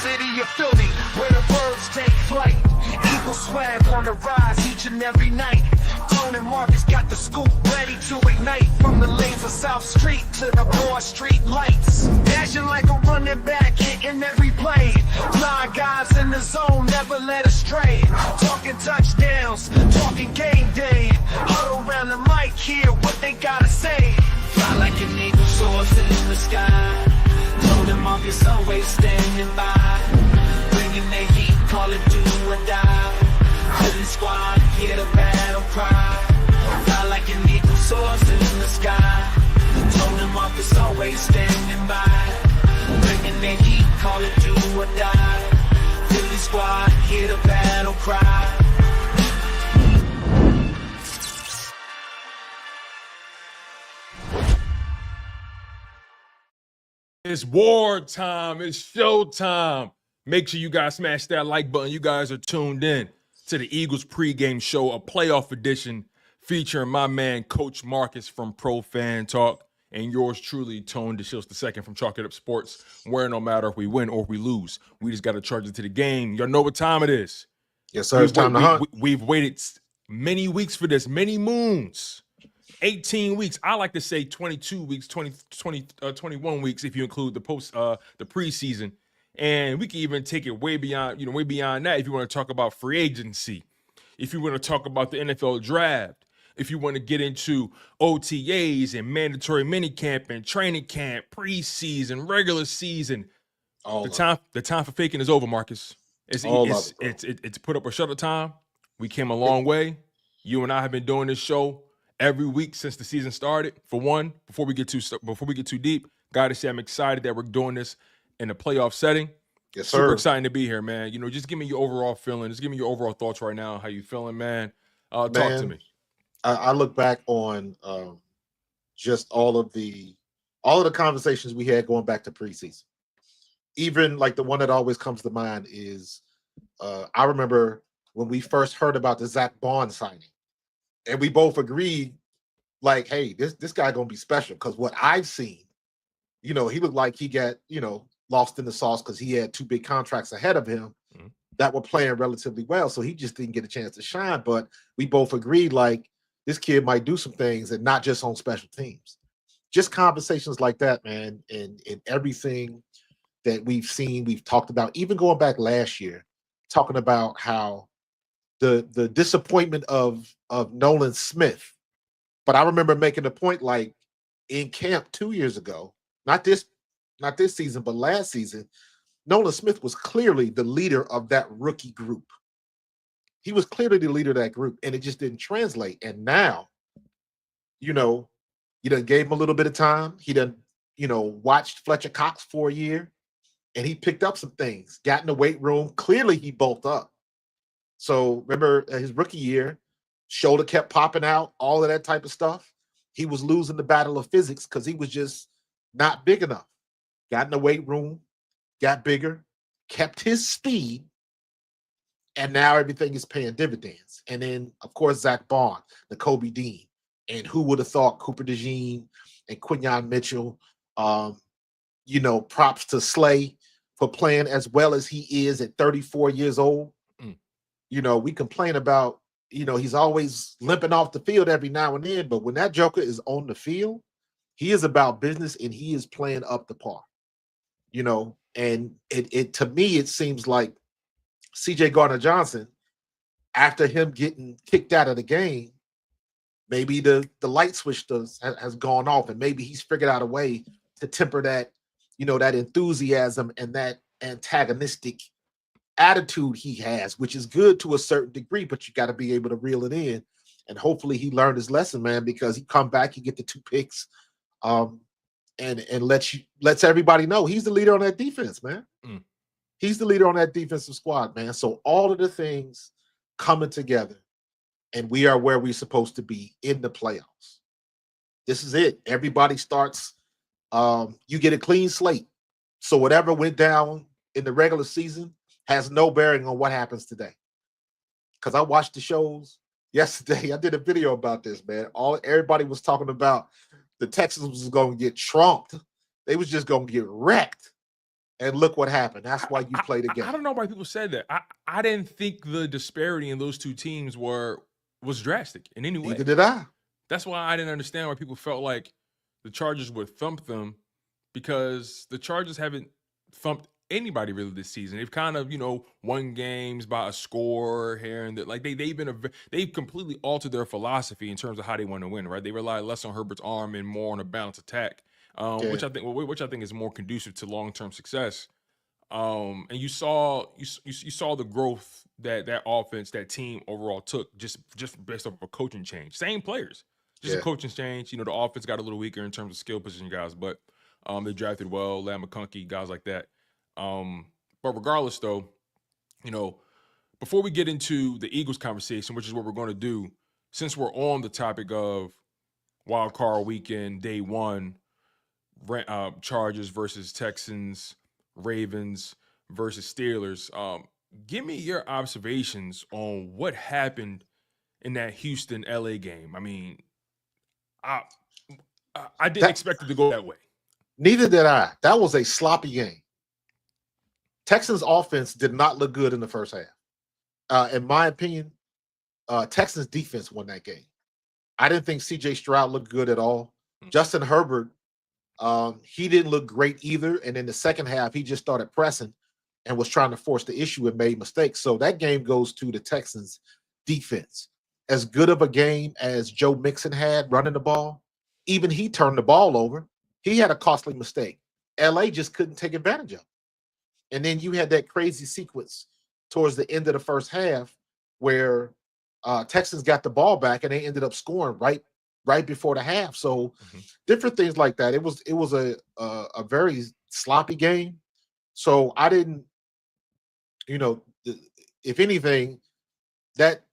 city of Philly, where the birds take flight. Eagle swag on the rise each and every night. Tone and Marcus got the scoop ready to ignite. From the lanes of South Street to the Broad Street lights. Dashing like a running back, hitting every play. 9 guys in the zone, never led astray. Talking touchdowns, talking game day. Huddle around the mic, hear what they gotta say. Fly like an eagle soaring in the sky. Tone and Marcus always standing by. Bringing their heat, call it do or die. Philly squad, hear the battle cry. Fly like an eagle soaring in the sky. Tone and Marcus always standing by. Bringing their heat, call it do or die. Philly squad, hear the battle cry. It's war time. It's show time. Make sure you guys smash that like button. You guys are tuned in to the Eagles pregame show, a playoff edition featuring my man, Coach Marcus from Pro Fan Talk, and yours truly, Tone DeShields II from Chalk It Up Sports, where no matter if we win or if we lose, we just got to charge it to the game. Y'all know what time it is. Yes, sir. It's time to hunt. We've waited many weeks for this, many moons. 18 weeks. I like to say 22 weeks, 21 weeks if you include the preseason. And we can even take it way beyond that if you want to talk about free agency, if you want to talk about the NFL draft, if you want to get into OTAs and mandatory minicamp and training camp, preseason, regular season. The time for faking is over, Marcus. It's put up or shut up time. We came a long way. You and I have been doing this show every week since the season started. For one, before we get too deep, gotta say I'm excited that we're doing this in a playoff setting. Yes, sir. Super exciting to be here, man. Just give me your overall feeling. Just give me your overall thoughts right now. How you feeling, man? Talk to me. I look back on just all of the conversations we had going back to preseason. Even like the one that always comes to mind is I remember when we first heard about the Zach Bond signing. And we both agreed, like, hey, this guy gonna be special because what I've seen, he looked like he got, lost in the sauce because he had 2 big contracts ahead of him that were playing relatively well. So he just didn't get a chance to shine. But we both agreed, like, this kid might do some things and not just on special teams. Just conversations like that, man, and everything that we've seen, we've talked about, even going back last year, talking about how the disappointment of Nolan Smith. But I remember making a point, like, in camp 2 years ago, not this season, but last season, Nolan Smith was clearly the leader of that rookie group. He was clearly the leader of that group, and it just didn't translate. And now, you done gave him a little bit of time. He done, watched Fletcher Cox for a year, and he picked up some things, got in the weight room. Clearly, he bulked up. So remember his rookie year, shoulder kept popping out, all of that type of stuff. He was losing the battle of physics because he was just not big enough. Got in the weight room, got bigger, kept his speed, and now everything is paying dividends. And then, of course, Zach Bond, Nakobe Dean, and who would have thought Cooper DeJean and Quinyon Mitchell. Props to Slay for playing as well as he is at 34 years old. We complain about, he's always limping off the field every now and then, but when that joker is on the field, he is about business and he is playing up the par. And it to me, it seems like CJ Gardner-Johnson, after him getting kicked out of the game, maybe the light switch has gone off, and maybe he's figured out a way to temper that, that enthusiasm and that antagonistic attitude he has, which is good to a certain degree, but you got to be able to reel it in. And hopefully he learned his lesson, man, because he come back, he get the 2 picks, and lets everybody know he's the leader on that defense, man. He's the leader on that defensive squad, man. So all of the things coming together, and we are where we're supposed to be in the playoffs. This is it. Everybody starts. You get a clean slate. So whatever went down in the regular season has no bearing on what happens today. Because I watched the shows yesterday. I did a video about this, man. Everybody was talking about the Texans was going to get trumped. They was just going to get wrecked. And look what happened. That's why you play the game. I don't know why people said that. I didn't think the disparity in those two teams was drastic in any way. Neither did I. That's why I didn't understand why people felt like the Chargers would thump them, because the Chargers haven't thumped anybody really this season. They've kind of, won games by a score here and there. Like they've completely altered their philosophy in terms of how they want to win, right? They rely less on Herbert's arm and more on a balanced attack, which I think is more conducive to long-term success. And you saw the growth that offense, that team overall took just based off of a coaching change. Same players, just a coaching change. The offense got a little weaker in terms of skill position guys, but they drafted well, McConkey, guys like that. But regardless, though, before we get into the Eagles conversation, which is what we're going to do, since we're on the topic of Wildcard weekend, day one, Chargers versus Texans, Ravens versus Steelers. Give me your observations on what happened in that Houston-LA game. I mean, I didn't expect it to go that way. Neither did I. That was a sloppy game. Texans offense did not look good in the first half. In my opinion, Texans defense won that game. I didn't think C.J. Stroud looked good at all. Justin Herbert, he didn't look great either. And in the second half, he just started pressing and was trying to force the issue and made mistakes. So that game goes to the Texans defense. As good of a game as Joe Mixon had running the ball, even he turned the ball over. He had a costly mistake. L.A. just couldn't take advantage of it. And then you had that crazy sequence towards the end of the first half where Texans got the ball back and they ended up scoring right before the half. So different things like that. It was a very sloppy game. So I didn't, if anything, that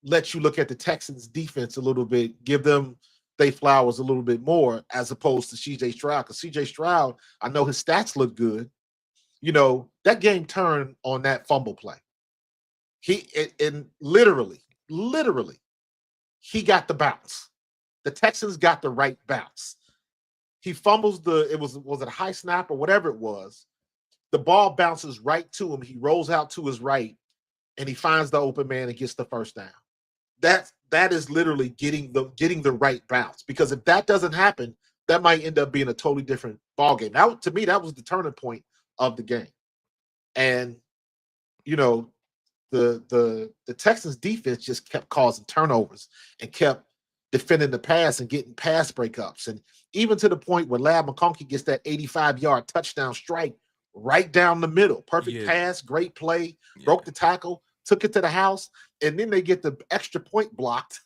lets you look at the Texans defense a little bit, give them they flowers a little bit more as opposed to C.J. Stroud. Because C.J. Stroud, I know his stats look good. That game turned on that fumble play. And literally, he got the bounce. The Texans got the right bounce. He fumbles was it a high snap or whatever it was? The ball bounces right to him. He rolls out to his right, and he finds the open man and gets the first down. That is literally getting the right bounce. Because if that doesn't happen, that might end up being a totally different ball game. Now, to me, that was the turning point of the game. And the Texans defense just kept causing turnovers and kept defending the pass and getting pass breakups. And even to the point where McConkey gets that 85-yard touchdown strike right down the middle. Perfect pass, great play, broke the tackle, took it to the house, and then they get the extra point blocked.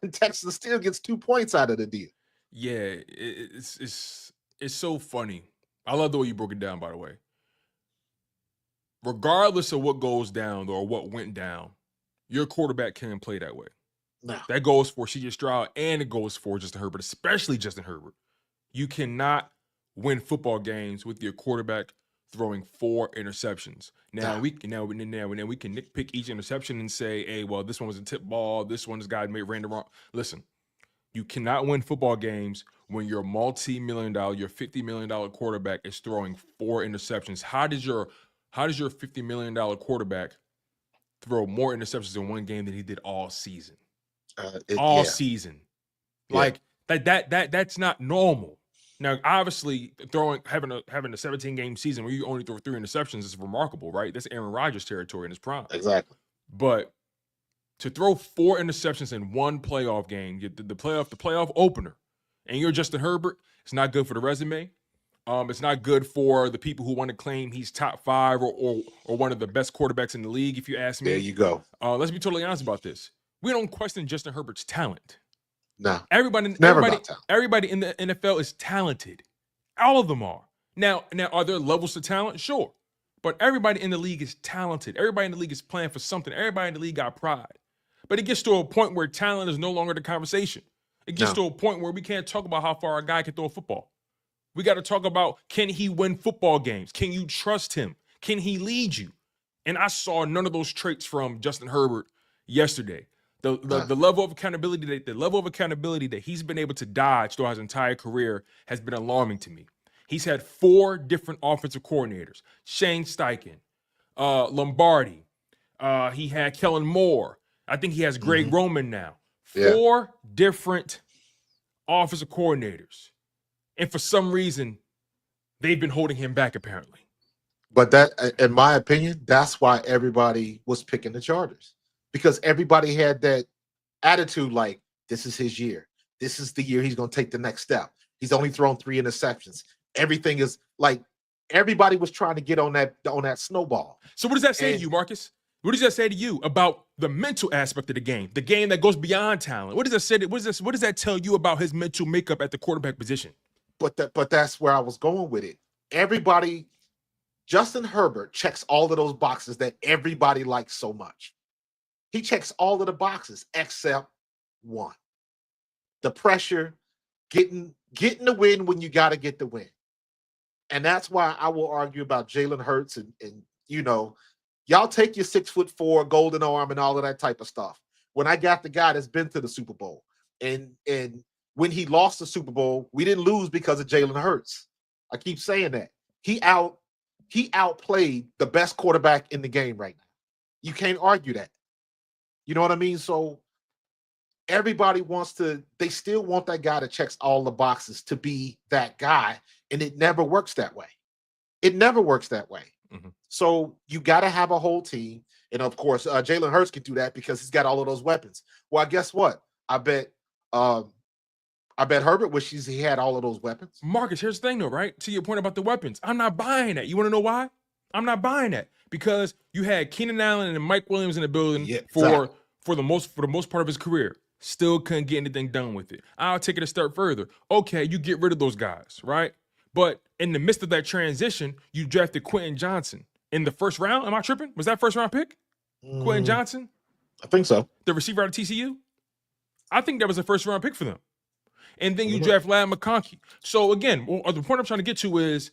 And Texas still gets 2 points out of the deal. Yeah, it's so funny. I love the way you broke it down, by the way. Regardless of what goes down or what went down, your quarterback can't play that way. No. That goes for C.J. Stroud and it goes for Justin Herbert, especially Justin Herbert. You cannot win football games with your quarterback throwing 4 interceptions. Now we can nitpick each interception and say, hey, well, this one was a tip ball, this one this guy ran the wrong. Listen, you cannot win football games when your multi-million-dollar, your $50 million quarterback is throwing 4 interceptions. How does your $50 million quarterback throw more interceptions in one game than he did all season? Season. Like that's not normal. Now, obviously, having a 17-game season where you only throw 3 interceptions is remarkable, right? That's Aaron Rodgers territory in his prime. Exactly. But to throw 4 interceptions in one playoff game, the playoff opener, and you're Justin Herbert, it's not good for the resume. It's not good for the people who want to claim he's top 5 or one of the best quarterbacks in the league, if you ask me. There you go. Let's be totally honest about this. We don't question Justin Herbert's talent. No. Everybody in the NFL is talented. All of them are. Now, are there levels to talent? Sure. But everybody in the league is talented. Everybody in the league is playing for something. Everybody in the league got pride. But it gets to a point where talent is no longer the conversation. It gets to a point where we can't talk about how far a guy can throw a football. We got to talk about, can he win football games? Can you trust him? Can he lead you? And I saw none of those traits from Justin Herbert yesterday. The level of accountability that he's been able to dodge throughout his entire career has been alarming to me. He's had 4 different offensive coordinators: Shane Steichen, Lombardi. He had Kellen Moore. I think he has Greg Roman now. 4 different offensive coordinators. And for some reason, they've been holding him back, apparently. But that, in my opinion, that's why everybody was picking the Chargers, because everybody had that attitude like, this is his year. This is the year he's going to take the next step. He's only thrown 3 interceptions. Everything is like, everybody was trying to get on that snowball. So what does that say to you, Marcus? What does that say to you about the mental aspect of the game that goes beyond talent? What does that say? What does that tell you about his mental makeup at the quarterback position? But that's where I was going with it. Everybody, Justin Herbert checks all of those boxes that everybody likes so much. He checks all of the boxes except one: the pressure, getting the win when you got to get the win. And that's why I will argue about Jalen Hurts and y'all take your 6'4" golden arm and all of that type of stuff. When I got the guy that's been to the Super Bowl, and when he lost the Super Bowl, we didn't lose because of Jalen Hurts. I keep saying that. He outplayed the best quarterback in the game right now. You can't argue that. You know what I mean? So everybody they still want that guy that checks all the boxes to be that guy, and it never works that way. It never works that way. So you got to have a whole team. And of course, Jalen Hurts can do that because he's got all of those weapons. Well, guess what? I bet Herbert wishes he had all of those weapons. Marcus, here's the thing though, right? To your point about the weapons, I'm not buying that. You want to know why? I'm not buying that because you had Keenan Allen and Mike Williams in the building for the most part of his career. Still couldn't get anything done with it. I'll take it a step further. Okay, you get rid of those guys, right? But in the midst of that transition, you drafted Quinyon Johnson in the first round. Am I tripping? Was that first round pick? Quinyon Johnson? I think so. The receiver out of TCU? I think that was a first round pick for them. And then you draft Ladd McConkey. So again, the point I'm trying to get to is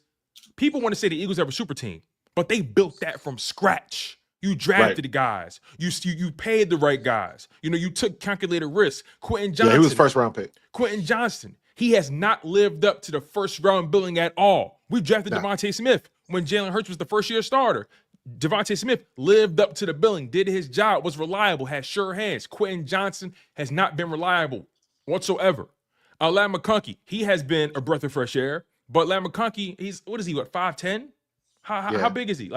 people want to say the Eagles have a super team, but they built that from scratch. You drafted the guys. You paid the right guys. You took calculated risks. Quinyon Johnson. Yeah, he was first round pick. Quinyon Johnson. He has not lived up to the first round billing at all. We drafted Devontae Smith when Jalen Hurts was the first year starter. Devontae Smith lived up to the billing, did his job, was reliable, had sure hands. Quinyon Johnson has not been reliable whatsoever. Ladd McConkey, he has been a breath of fresh air, but Ladd McConkey, he's 5'10"? How big is he?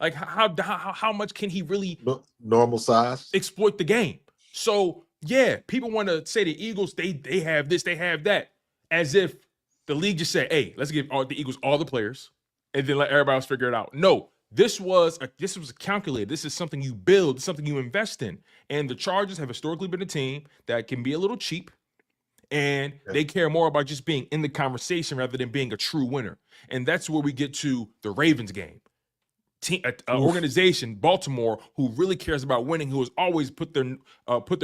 How much can he really normal size exploit the game? So yeah, people want to say the Eagles, they have this, they have that, as if the league just said, hey, let's give the Eagles all the players and then let everybody else figure it out. No, this was calculated. This is something you build, something you invest in. And the Chargers have historically been a team that can be a little cheap, and they care more about just being in the conversation rather than being a true winner. And that's where we get to the Ravens game. Organization, Baltimore, who really cares about winning, who has always put their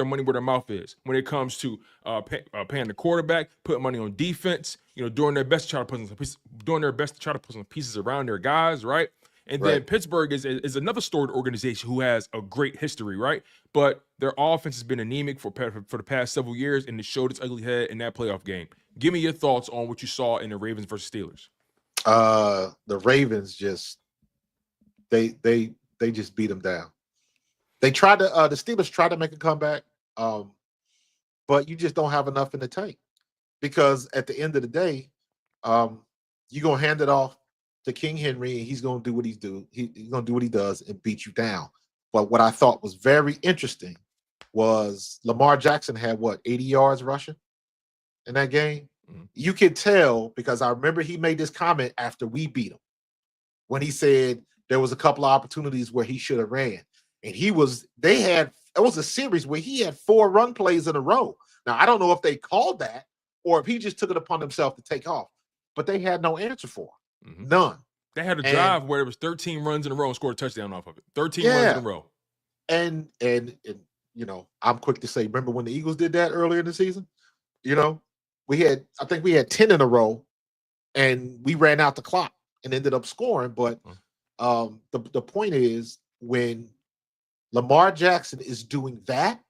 money where their mouth is when it comes to paying the quarterback, putting money on defense, doing their best to try to put some pieces around their guys, right? And then Pittsburgh is another storied organization who has a great history, right? But their offense has been anemic for the past several years, and it showed its ugly head in that playoff game. Give me your thoughts on what you saw in the Ravens versus Steelers. The Ravens just they just beat them down. They tried to the Steelers tried to make a comeback, but you just don't have enough in the tank, because at the end of the day, you're gonna hand it off to King Henry, and he's gonna do what he's gonna do what he does and beat you down. But what I thought was very interesting was Lamar Jackson had 80 yards rushing in that game. You could tell, because I remember he made this comment after we beat him when he said there was a couple of opportunities where he should have ran. And it was a series where he had 4 run plays in a row. Now, I don't know if they called that or if he just took it upon himself to take off, but they had no answer for him. None. They had a drive where it was 13 runs in a row and scored a touchdown off of it. 13 runs in a row. And I'm quick to say, remember when the Eagles did that earlier in the season? I think we had 10 in a row, and we ran out the clock and ended up scoring. But the point is, when Lamar Jackson is doing that,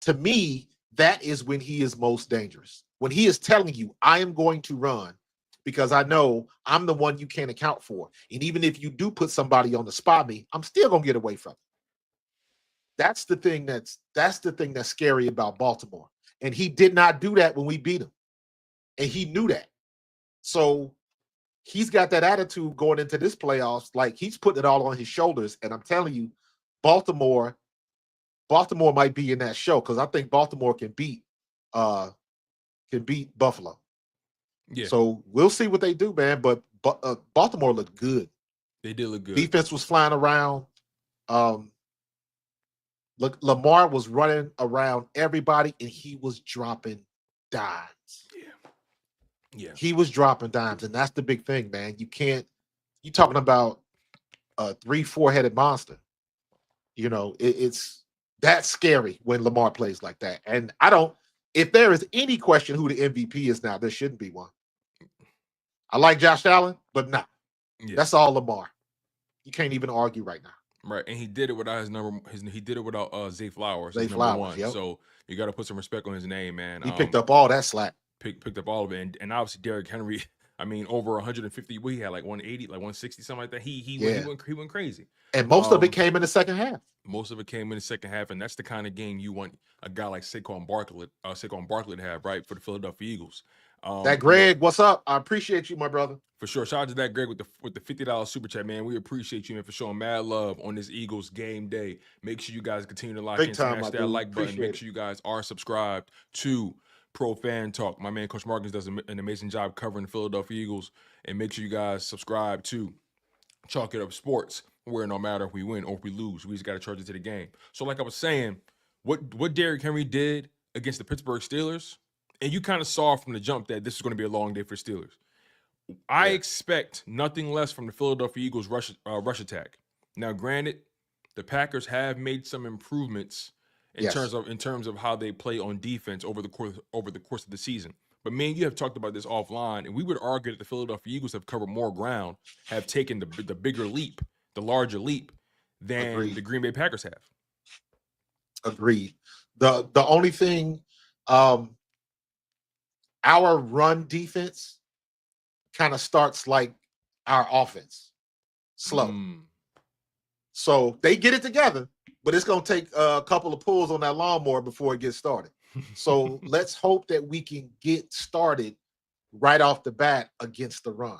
to me, that is when he is most dangerous. When he is telling you, I am going to run, because I know I'm the one you can't account for. And even if you do put somebody on the spot me, I'm still gonna get away from it. That's the thing that's scary about Baltimore. And he did not do that when we beat him. And he knew that. So he's got that attitude going into this playoffs, like he's putting it all on his shoulders. And I'm telling you, Baltimore might be in that show because I think Baltimore can beat Buffalo. Yeah. So we'll see what they do, man. But Baltimore looked good. They did look good. Defense was flying around. Look, Lamar was running around everybody, and he was dropping dimes. Yeah. He was dropping dimes, and that's the big thing, man. You talking about a 3-4-headed monster. You know, it's that's scary when Lamar plays like that. And if there is any question who the MVP is now, there shouldn't be one. I like Josh Allen, but nah. Yeah. That's all Lamar. You can't even argue right now. Right, and he did it without his number. He did it without Zay Flowers. Zay Flowers, yep. So you got to put some respect on his name, man. He picked up all that slack. Picked up all of it, and obviously Derrick Henry. I mean, over 150. We had like 180, like 160, something like that. He went crazy. And most of it came in the second half. Most of it came in the second half, and that's the kind of game you want a guy like Saquon Barkley to have, right, for the Philadelphia Eagles. That Greg, what's up? I appreciate you, my brother. For sure. Shout out to that Greg with the $50 super chat, man. We appreciate you, man, for showing mad love on this Eagles game day. Make sure you guys continue to lock in, smash that like button. Make sure you guys are subscribed to Pro Fan Talk. My man, Coach Marcus, does an amazing job covering the Philadelphia Eagles. And make sure you guys subscribe to Chalk It Up Sports, where no matter if we win or if we lose, we just got to charge it to the game. So like I was saying, what Derrick Henry did against the Pittsburgh Steelers, and you kind of saw from the jump that this is going to be a long day for Steelers. I expect nothing less from the Philadelphia Eagles rush attack. Now, granted, the Packers have made some improvements in terms of how they play on defense over the course of the season. But me and you have talked about this offline, and we would argue that the Philadelphia Eagles have covered more ground, have taken the bigger leap, the larger leap than the Green Bay Packers have. Agreed. The only thing, our run defense kind of starts like our offense, slow. So they get it together, but it's going to take a couple of pulls on that lawnmower before it gets started. So let's hope that we can get started right off the bat against the run.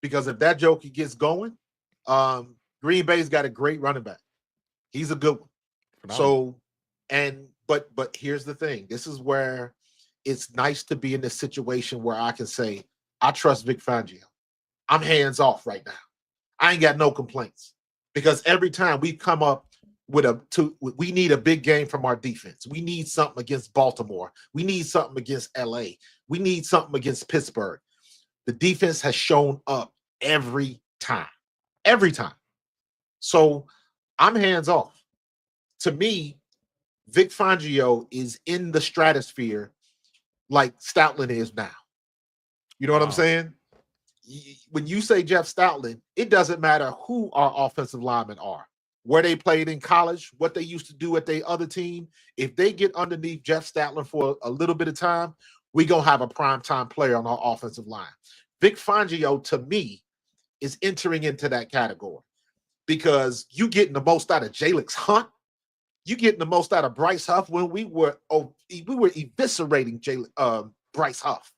Because if that joker gets going, Green Bay's got a great running back. He's a good one. Phenomenal. But here's the thing. This is where it's nice to be in this situation where I can say, I trust Vic Fangio. I'm hands off right now. I ain't got no complaints because every time we come up with we need a big game from our defense. We need something against Baltimore. We need something against LA. We need something against Pittsburgh. The defense has shown up every time. So I'm hands off. To me, Vic Fangio is in the stratosphere like Stoutland is now. You know what I'm saying? When you say Jeff Stoutland, it doesn't matter who our offensive linemen are, where they played in college, what they used to do at their other team. If they get underneath Jeff Stoutland for a little bit of time, we're going to have a primetime player on our offensive line. Vic Fangio, to me, is entering into that category because you getting the most out of Jalen Hunt. You getting the most out of Bryce Huff when we were eviscerating Bryce Huff,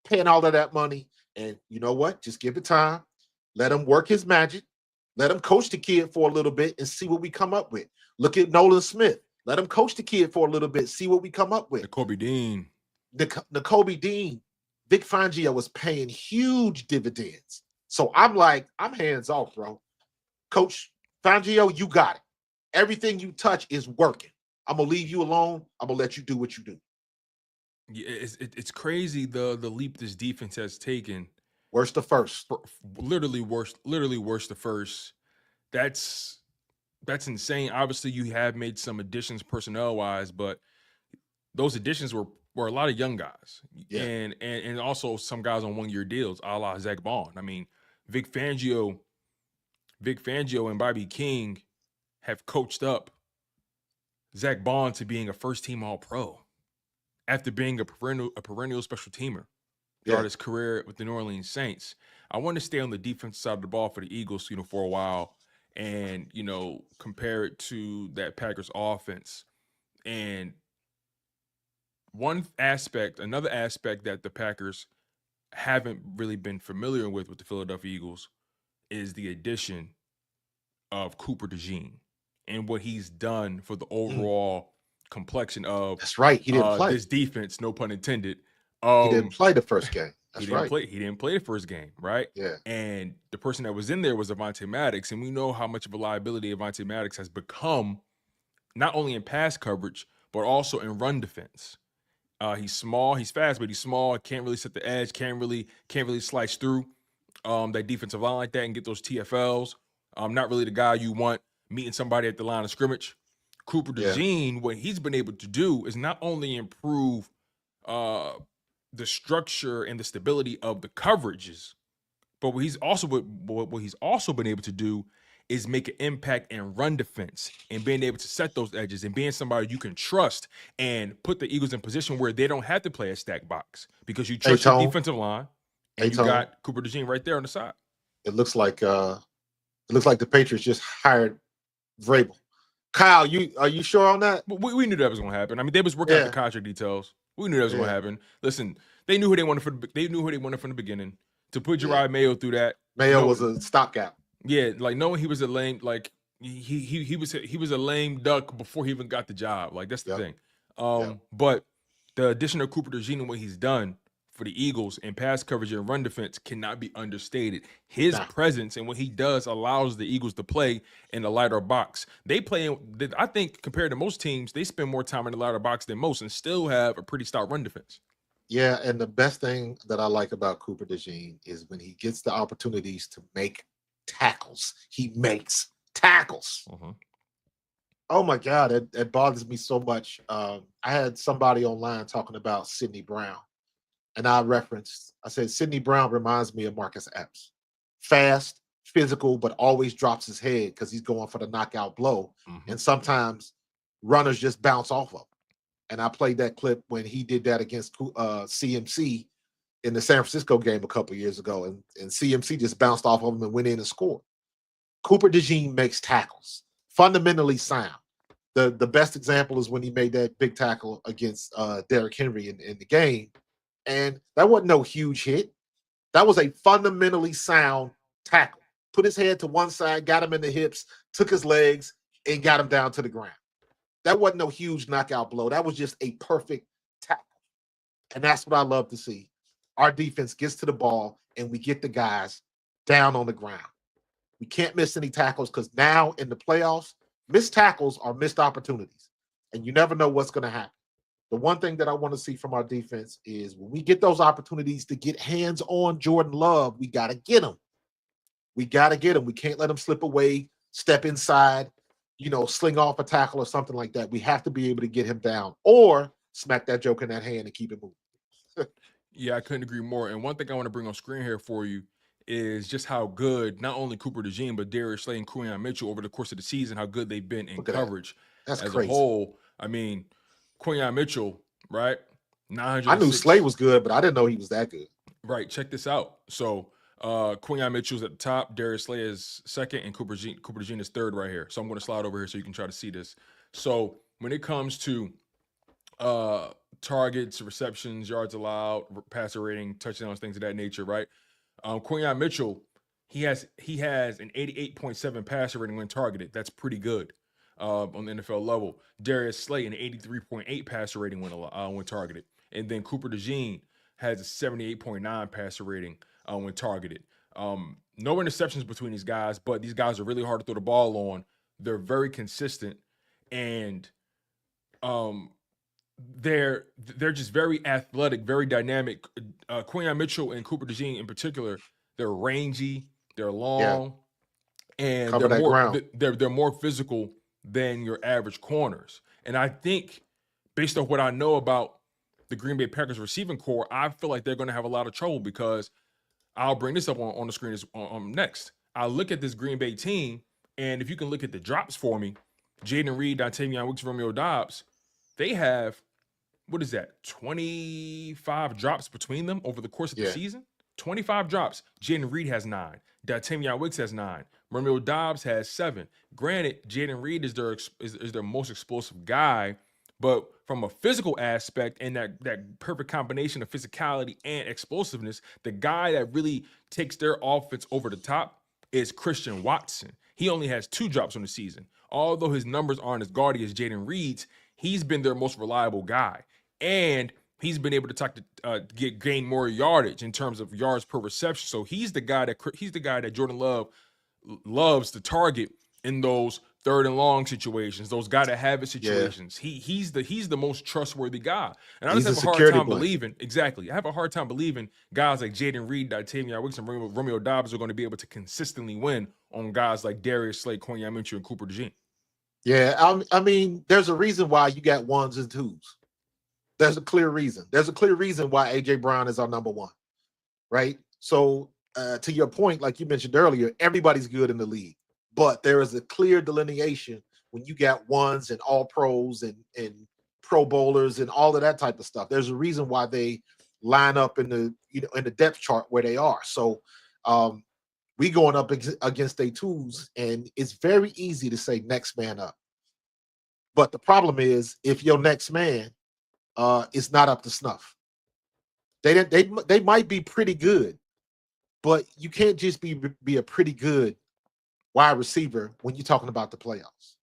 paying all of that money. And you know what? Just give it time. Let him work his magic. Let him coach the kid for a little bit and see what we come up with. Look at Nolan Smith. Let him coach the kid for a little bit, see what we come up with. Nakobe Dean. Nakobe Dean. Vic Fangio was paying huge dividends. So I'm hands off, bro. Coach Fangio, you got it. Everything you touch is working. I'm going to leave you alone. I'm going to let you do what you do. Yeah, it's crazy the leap this defense has taken. Worst the first. Literally worst the first. That's insane. Obviously, you have made some additions personnel-wise, but those additions were a lot of young guys. Yeah. And also some guys on one-year deals, a la Zach Bond. I mean, Vic Fangio and Bobby King have coached up Zach Bond to being a first-team All-Pro after being a perennial special teamer. throughout his career with the New Orleans Saints. I want to stay on the defensive side of the ball for the Eagles, for a while, and compare it to that Packers offense. And another aspect that the Packers haven't really been familiar with the Philadelphia Eagles is the addition of Cooper DeJean and what he's done for the overall complexion of That's right. He didn't play this defense, no pun intended. He didn't play the first game. That's he didn't play the first game, right? Yeah. And the person that was in there was Avonte Maddox, and we know how much of a liability Avonte Maddox has become, not only in pass coverage but also in run defense. He's small, he's fast, but he's small. Can't really set the edge. Can't really slice through that defensive line like that and get those TFLs. Not really the guy you want meeting somebody at the line of scrimmage. Cooper DeJean, what he's been able to do is not only improve the structure and the stability of the coverages, but what he's also been able to do is make an impact in run defense and being able to set those edges and being somebody you can trust and put the Eagles in position where they don't have to play a stack box because you trust your defensive line and you got Cooper DeJean right there on the side. It looks like the Patriots just hired Vrabel. Kyle, are you sure on that? We knew that was going to happen. I mean, they was working out the contract details. We knew that was going to happen. Listen, they knew who they wanted from the beginning. To put Gerard Mayo through that, Mayo was a stopgap. Yeah, like knowing he was a lame, like he was a lame duck before he even got the job. Like that's the thing. But the addition of Cooper DeJean and what he's done for the Eagles in pass coverage and run defense cannot be understated. His presence and what he does allows the Eagles to play in the lighter box. They play, I think, compared to most teams, they spend more time in the lighter box than most and still have a pretty stout run defense. Yeah, and the best thing that I like about Cooper DeJean is when he gets the opportunities to make tackles, he makes tackles. Oh my God, it bothers me so much. I had somebody online talking about Sidney Brown, and I said Sidney Brown reminds me of Marcus Epps. Fast, physical, but always drops his head because he's going for the knockout blow. And sometimes runners just bounce off of him. And I played that clip when he did that against CMC in the San Francisco game a couple years ago, and CMC just bounced off of him and went in and scored. Cooper DeJean makes tackles, fundamentally sound. The best example is when he made that big tackle against Derrick Henry in the game, and that wasn't no huge hit. That was a fundamentally sound tackle. Put his head to one side, got him in the hips, took his legs, and got him down to the ground. That wasn't no huge knockout blow. That was just a perfect tackle. And that's what I love to see. Our defense gets to the ball, and we get the guys down on the ground. We can't miss any tackles because now in the playoffs, missed tackles are missed opportunities, and you never know what's going to happen. The one thing that I want to see from our defense is when we get those opportunities to get hands on Jordan Love, we got to get them. We got to get them. We can't let them slip away, step inside, sling off a tackle or something like that. We have to be able to get him down or smack that joke in that hand and keep it moving. Yeah, I couldn't agree more. And one thing I want to bring on screen here for you is just how good not only Cooper DeJean, but Darius Slay and Quinyon Mitchell over the course of the season, how good they've been in coverage. That's as crazy. A whole. I mean, Quinyon Mitchell, right? 900. I knew Slay was good, but I didn't know he was that good. Right. Check this out. So Quinyon Mitchell's at the top, Darius Slay is second, and Cooper DeJean is third right here. So I'm going to slide over here so you can try to see this. So when it comes to targets, receptions, yards allowed, passer rating, touchdowns, things of that nature, right? Quinyon Mitchell, he has an 88.7 passer rating when targeted. That's pretty good on the NFL level. Darius Slay, an 83.8 passer rating when targeted. And then Cooper DeJean has a 78.9 passer rating when targeted. No interceptions between these guys, but these guys are really hard to throw the ball on. They're very consistent, and they're just very athletic, very dynamic. Quinyon Mitchell and Cooper DeJean in particular, they're rangy, they're long, and they're more physical than your average corners. And I think, based on what I know about the Green Bay Packers receiving core, I feel like they're going to have a lot of trouble because I'll bring this up on the screen next. I look at this Green Bay team, and if you can look at the drops for me, Jaden Reed, Dontavion Wicks, Romeo Doubs, they have what is that? 25 drops between them over the course of the season. 25 drops. Jaden Reed has 9. D'Artagnan Wicks has 9. Romeo Doubs has 7. Granted, Jaden Reed is their most explosive guy, but from a physical aspect and that perfect combination of physicality and explosiveness, the guy that really takes their offense over the top is Christian Watson. He only has 2 drops on the season. Although his numbers aren't as gaudy as Jaden Reed's, he's been their most reliable guy. And he's been able to gain more yardage in terms of yards per reception. So he's the guy that Jordan Love loves to target in those 3rd and long situations, those gotta have it situations. He's the most trustworthy guy. And I just have a hard time believing. Exactly. I have a hard time believing guys like Jaden Reed, D'Artagnan Wicks, and Romeo Doubs are going to be able to consistently win on guys like Darius Slay, Quinyon, and Cooper DeJean. Yeah, I mean, there's a reason why you got 1s and 2s. There's a clear reason. There's a clear reason why A.J. Brown is our number 1, right? So to your point, like you mentioned earlier, everybody's good in the league, but there is a clear delineation when you got 1s and all pros and pro bowlers and all of that type of stuff. There's a reason why they line up in the depth chart where they are. So we going up against their 2s, and it's very easy to say next man up. But the problem is if your next man is not up to snuff. They might be pretty good, but you can't just be a pretty good wide receiver when you're talking about the playoffs.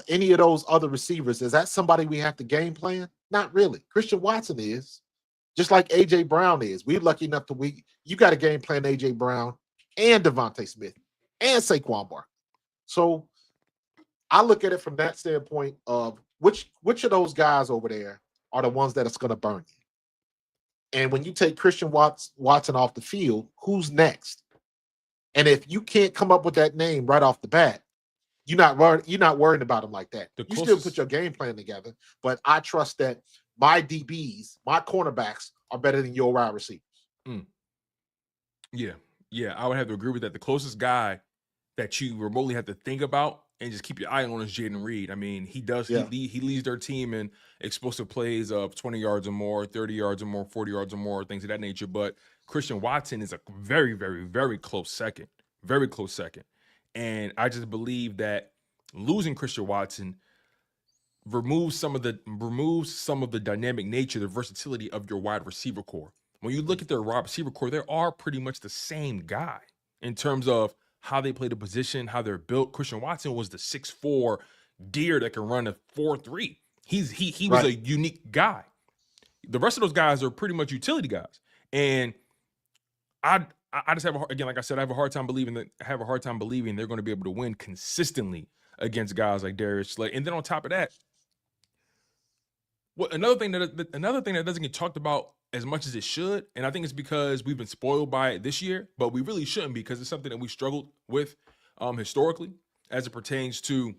Any of those other receivers, is that somebody we have to game plan? Not really. Christian Watson is, just like AJ Brown is. We're lucky enough you got to game plan AJ Brown and Devontae Smith and Saquon Barkley. So I look at it from that standpoint of which of those guys over there are the ones that it's going to burn you. And when you take Christian Watson off the field, who's next? And if you can't come up with that name right off the bat, you're not worrying about him like that. You still put your game plan together, but I trust that my DBs, my cornerbacks are better than your wide receivers. Yeah, I would have to agree with that. The closest guy that you remotely have to think about and just keep your eye on is Jaden Reed. I mean, he leads their team in explosive plays of 20 yards or more, 30 yards or more, 40 yards or more, things of that nature. But Christian Watson is a very, very, very close second. Very close second. And I just believe that losing Christian Watson removes some of the dynamic nature, the versatility of your wide receiver core. When you look at their wide receiver core, they are pretty much the same guy in terms of how they play the position, how they're built. Christian Watson was the 6'4" deer that can run a 4.3. He was a unique guy. The rest of those guys are pretty much utility guys. And I just have like I said, I have a hard time believing they're going to be able to win consistently against guys like Darius Slay. And then on top of that, another thing that doesn't get talked about as much as it should, and I think it's because we've been spoiled by it this year, but we really shouldn't be, because it's something that we struggled with historically as it pertains to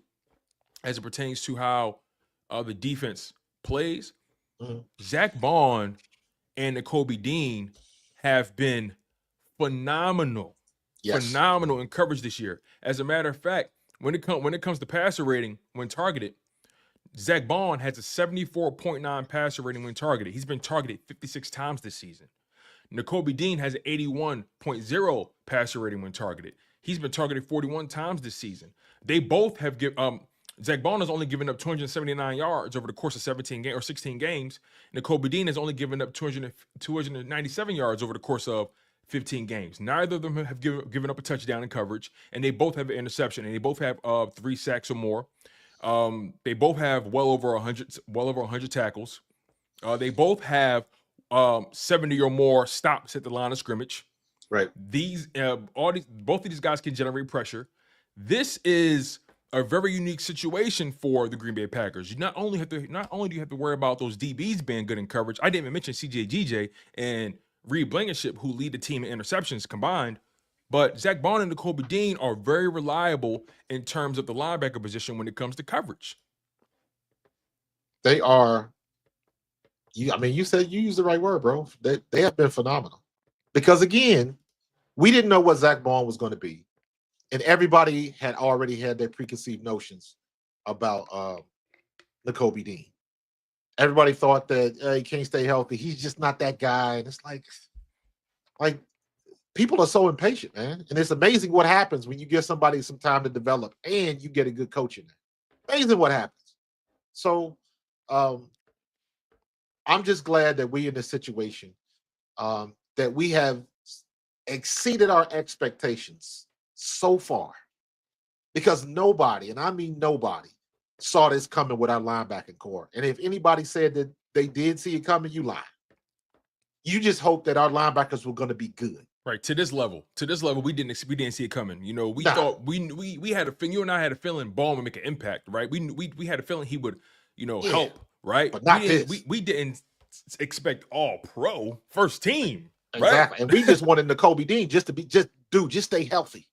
how the defense plays. Zach Bond and Nakobe Dean have been phenomenal in coverage this year. As a matter of fact, when it comes to passer rating when targeted, Zach Bond has a 74.9 passer rating when targeted. He's been targeted 56 times this season. Nakobe Dean has an 81.0 passer rating when targeted. He's been targeted 41 times this season. They both have Zach Bond has only given up 279 yards over the course of 16 games. Nakobe Dean has only given up 297 yards over the course of 15 games. Neither of them have given up a touchdown in coverage, and they both have an interception, and they both have 3 sacks or more. They both have well over 100 tackles. They both have 70 or more stops at the line of scrimmage. Right. Both of these guys can generate pressure. This is a very unique situation for the Green Bay Packers. You not only do you have to worry about those DBs being good in coverage. I didn't even mention CJ GJ and Reed Blankenship, who lead the team in interceptions combined. But Zach Bond and Nakobe Dean are very reliable in terms of the linebacker position when it comes to coverage. They are. You said you used the right word, bro. They have been phenomenal. Because again, we didn't know what Zach Bond was going to be, and everybody had already had their preconceived notions about Nakobe Dean. Everybody thought that he can't stay healthy. He's just not that guy. And it's like people are so impatient, man. And it's amazing what happens when you give somebody some time to develop and you get a good coach in there. Amazing what happens. So I'm just glad that we in this situation, that we have exceeded our expectations so far, because nobody, and I mean nobody, saw this coming with our linebacking core. And if anybody said that they did see it coming, you lie. You just hope that our linebackers were going to be good. Right, to this level, we didn't see it coming. You know, we thought we had a you and I had a feeling Ball would make an impact, right? We had a feeling he would, help, right? But not we didn't expect all pro first team, right? Exactly. And we just wanted Nakobe Dean just stay healthy.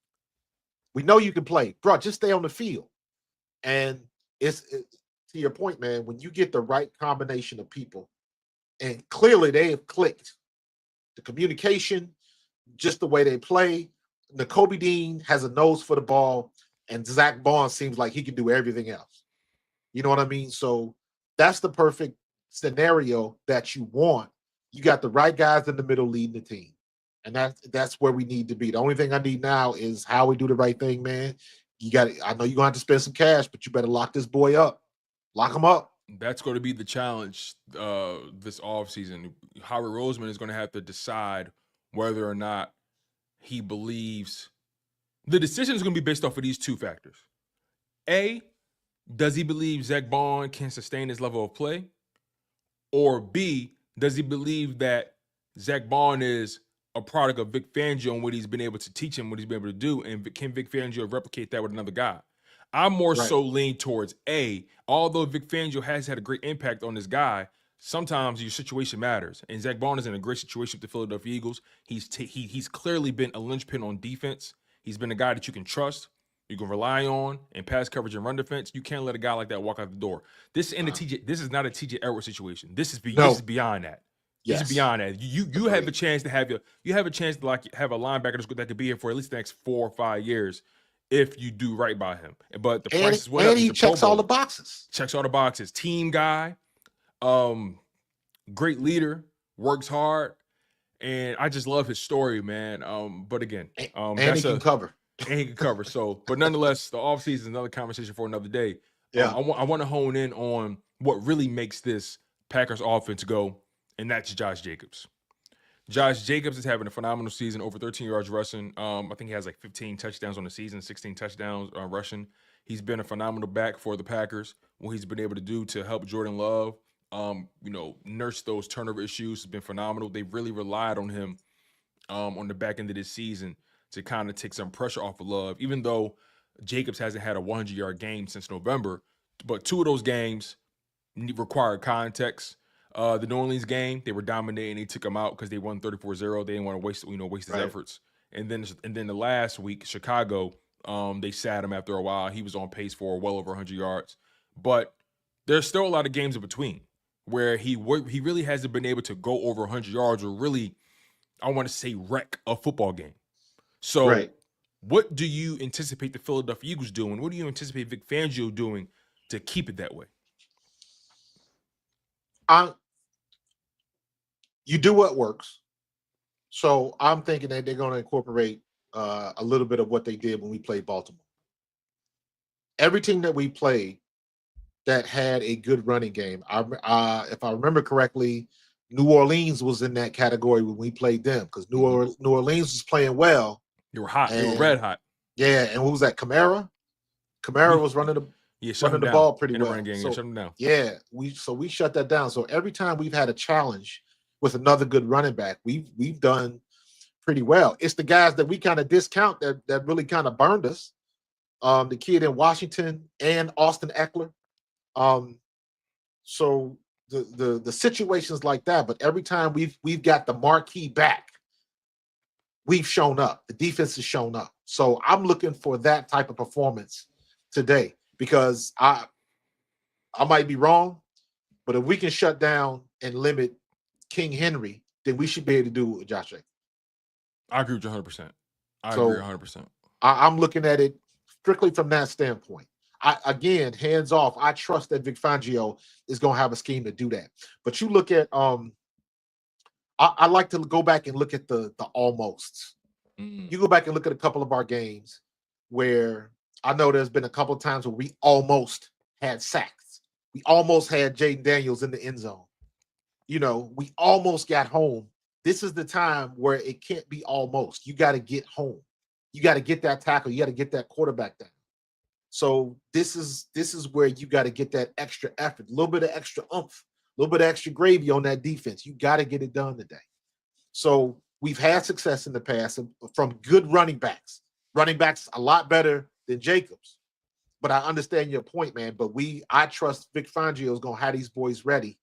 We know you can play, bro. Just stay on the field. And it's to your point, man. When you get the right combination of people, and clearly they have clicked, the communication, just the way they play. Nakobe Dean has a nose for the ball, and Zach Bond seems like he can do everything else. You know what I mean? So that's the perfect scenario that you want. You got the right guys in the middle leading the team, and that's where we need to be. The only thing I need now is how we do the right thing, man. I know you're gonna have to spend some cash, but you better lock this boy up. Lock him up. That's going to be the challenge this offseason. Howard Roseman is going to have to decide whether or not he believes the decision is going to be based off of these two factors. A, does he believe Zach Bond can sustain his level of play? Or B, does he believe that Zach Bond is a product of Vic Fangio and what he's been able to teach him, what he's been able to do, and can Vic Fangio replicate that with another guy? I'm more so lean towards A. Although Vic Fangio has had a great impact on this guy, sometimes your situation matters. And Zach Bond is in a great situation with the Philadelphia Eagles. He's clearly been a linchpin on defense. He's been a guy that you can trust, you can rely on in pass coverage and run defense. You can't let a guy like that walk out the door. This is not a TJ Edwards situation. This is beyond that. Yes. This is beyond that. You have a chance to have a linebacker that could be here for at least the next 4 or 5 years if you do right by him. But the price is what, and he checks all the boxes. Checks all the boxes. Team guy, great leader, works hard, and I just love his story, man. But again, and he can cover. And he can cover. So, but nonetheless, the offseason is another conversation for another day. Yeah, I want to hone in on what really makes this Packers offense go, and that's Josh Jacobs. Josh Jacobs is having a phenomenal season, over 13 yards rushing. I think he has like 15 touchdowns on the season, 16 touchdowns rushing. He's been a phenomenal back for the Packers. What he's been able to do to help Jordan Love, nurse those turnover issues has been phenomenal. They've really relied on him on the back end of this season to kind of take some pressure off of Love, even though Jacobs hasn't had a 100-yard game since November. But 2 of those games required context. The New Orleans game, they were dominating. They took him out because they won 34-0. They didn't want to waste his efforts. And then the last week, Chicago, they sat him after a while. He was on pace for well over 100 yards. But there's still a lot of games in between where he really hasn't been able to go over 100 yards or really, I want to say, wreck a football game. So what do you anticipate the Philadelphia Eagles doing? What do you anticipate Vic Fangio doing to keep it that way? You do what works. So I'm thinking that they're going to incorporate a little bit of what they did when we played Baltimore. Every team that we played that had a good running game, if I remember correctly, New Orleans was in that category when we played them because New Orleans was playing well. They were hot. They were red hot. Yeah, and what was that? Kamara was running the ball pretty well. Game, shut them down. Yeah, we shut that down. So every time we've had a challenge with another good running back, we've done pretty well. It's the guys that we kind of discount that really kind of burned us. The kid in Washington and Austin Eckler. So the situations like that, but every time we've got the marquee back, we've shown up. The defense has shown up. So I'm looking for that type of performance today because I might be wrong, but if we can shut down and limit King Henry, then we should be able to do it with Josh Jacobs. I agree with you 100%. I agree 100%. I'm looking at it strictly from that standpoint. Again, hands off. I trust that Vic Fangio is going to have a scheme to do that. But you look at I like to go back and look at the almosts. You go back and look at a couple of our games where I know there's been a couple of times where we almost had sacks. We almost had Jaden Daniels in the end zone. You know, we almost got home. This is the time where it can't be almost. You got to get home. You got to get that tackle. You got to get that quarterback down. So this is where you got to get that extra effort, a little bit of extra oomph, a little bit of extra gravy on that defense. You got to get it done today. So we've had success in the past from good running backs. Running backs a lot better than Jacobs. But I understand your point, man. But I trust Vic Fangio is going to have these boys ready.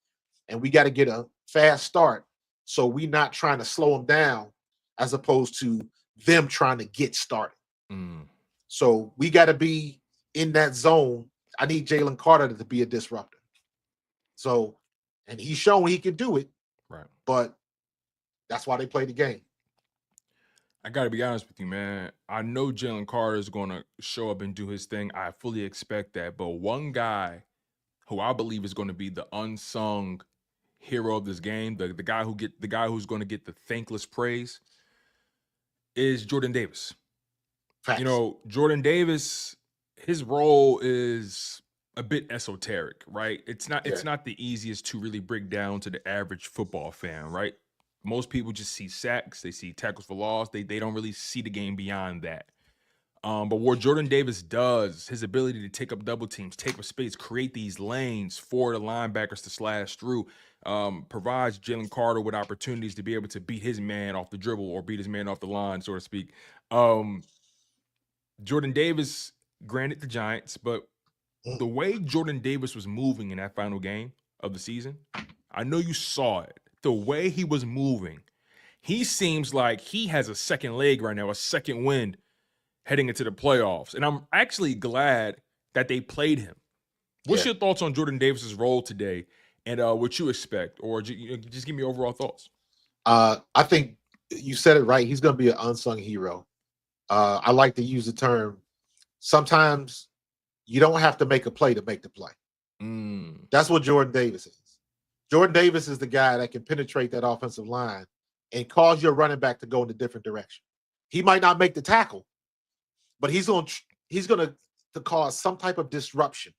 And we got to get a fast start so we're not trying to slow them down as opposed to them trying to get started. So we got to be in that zone. I need Jalen Carter to be a disruptor. So, and he's shown he can do it. Right. But that's why they play the game. I got to be honest with you, man. I know Jalen Carter is going to show up and do his thing. I fully expect that. But one guy who I believe is going to be the unsung hero of this game, the guy who's going to get the thankless praise, is Jordan Davis. Facts. You know, Jordan Davis, his role is a bit esoteric, right? It's not the easiest to really break down to the average football fan, right? Most people just see sacks, they see tackles for loss, they don't really see the game beyond that. But what Jordan Davis does, his ability to take up double teams, take up space, create these lanes for the linebackers to slash through, provides Jalen Carter with opportunities to be able to beat his man off the dribble or beat his man off the line, so to speak. Jordan Davis, granted the Giants, but the way Jordan Davis was moving in that final game of the season, I know you saw it. The way he was moving, he seems like he has a second leg right now, a second wind heading into the playoffs. And I'm actually glad that they played him. What's your thoughts on Jordan Davis's role today and what you expect? Or just give me overall thoughts. I think you said it right. He's going to be an unsung hero. I like to use the term, sometimes you don't have to make a play to make the play. That's what Jordan Davis is. Jordan Davis is the guy that can penetrate that offensive line and cause your running back to go in a different direction. He might not make the tackle, but he's going to cause some type of disruption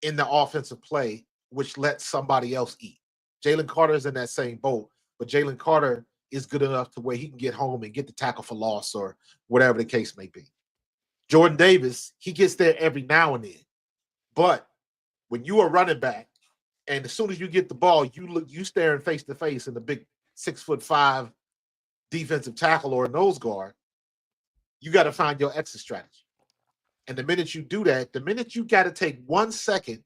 in the offensive play, which lets somebody else eat. Jalen Carter is in that same boat, but Jalen Carter is good enough to where he can get home and get the tackle for loss or whatever the case may be. Jordan Davis, he gets there every now and then. But when you are running back, and as soon as you get the ball, you staring face to face in the big 6'5" defensive tackle or a nose guard, you got to find your exit strategy. And the minute you do that, the minute you got to take 1 second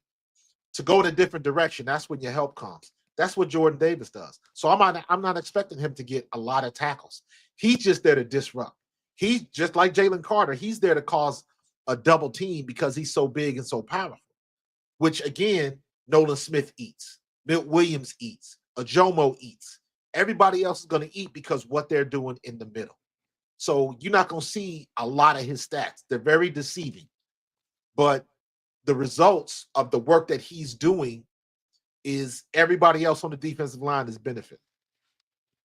to go in a different direction, that's when your help comes. That's what Jordan Davis does. So I'm not expecting him to get a lot of tackles. He's just there to disrupt. He's just like Jalen Carter. He's there to cause a double team because he's so big and so powerful, which again, Nolan Smith eats, Milt Williams eats, Ajomo eats. Everybody else is going to eat because what they're doing in the middle. So you're not going to see a lot of his stats. They're very deceiving. But the results of the work that he's doing is everybody else on the defensive line is benefiting.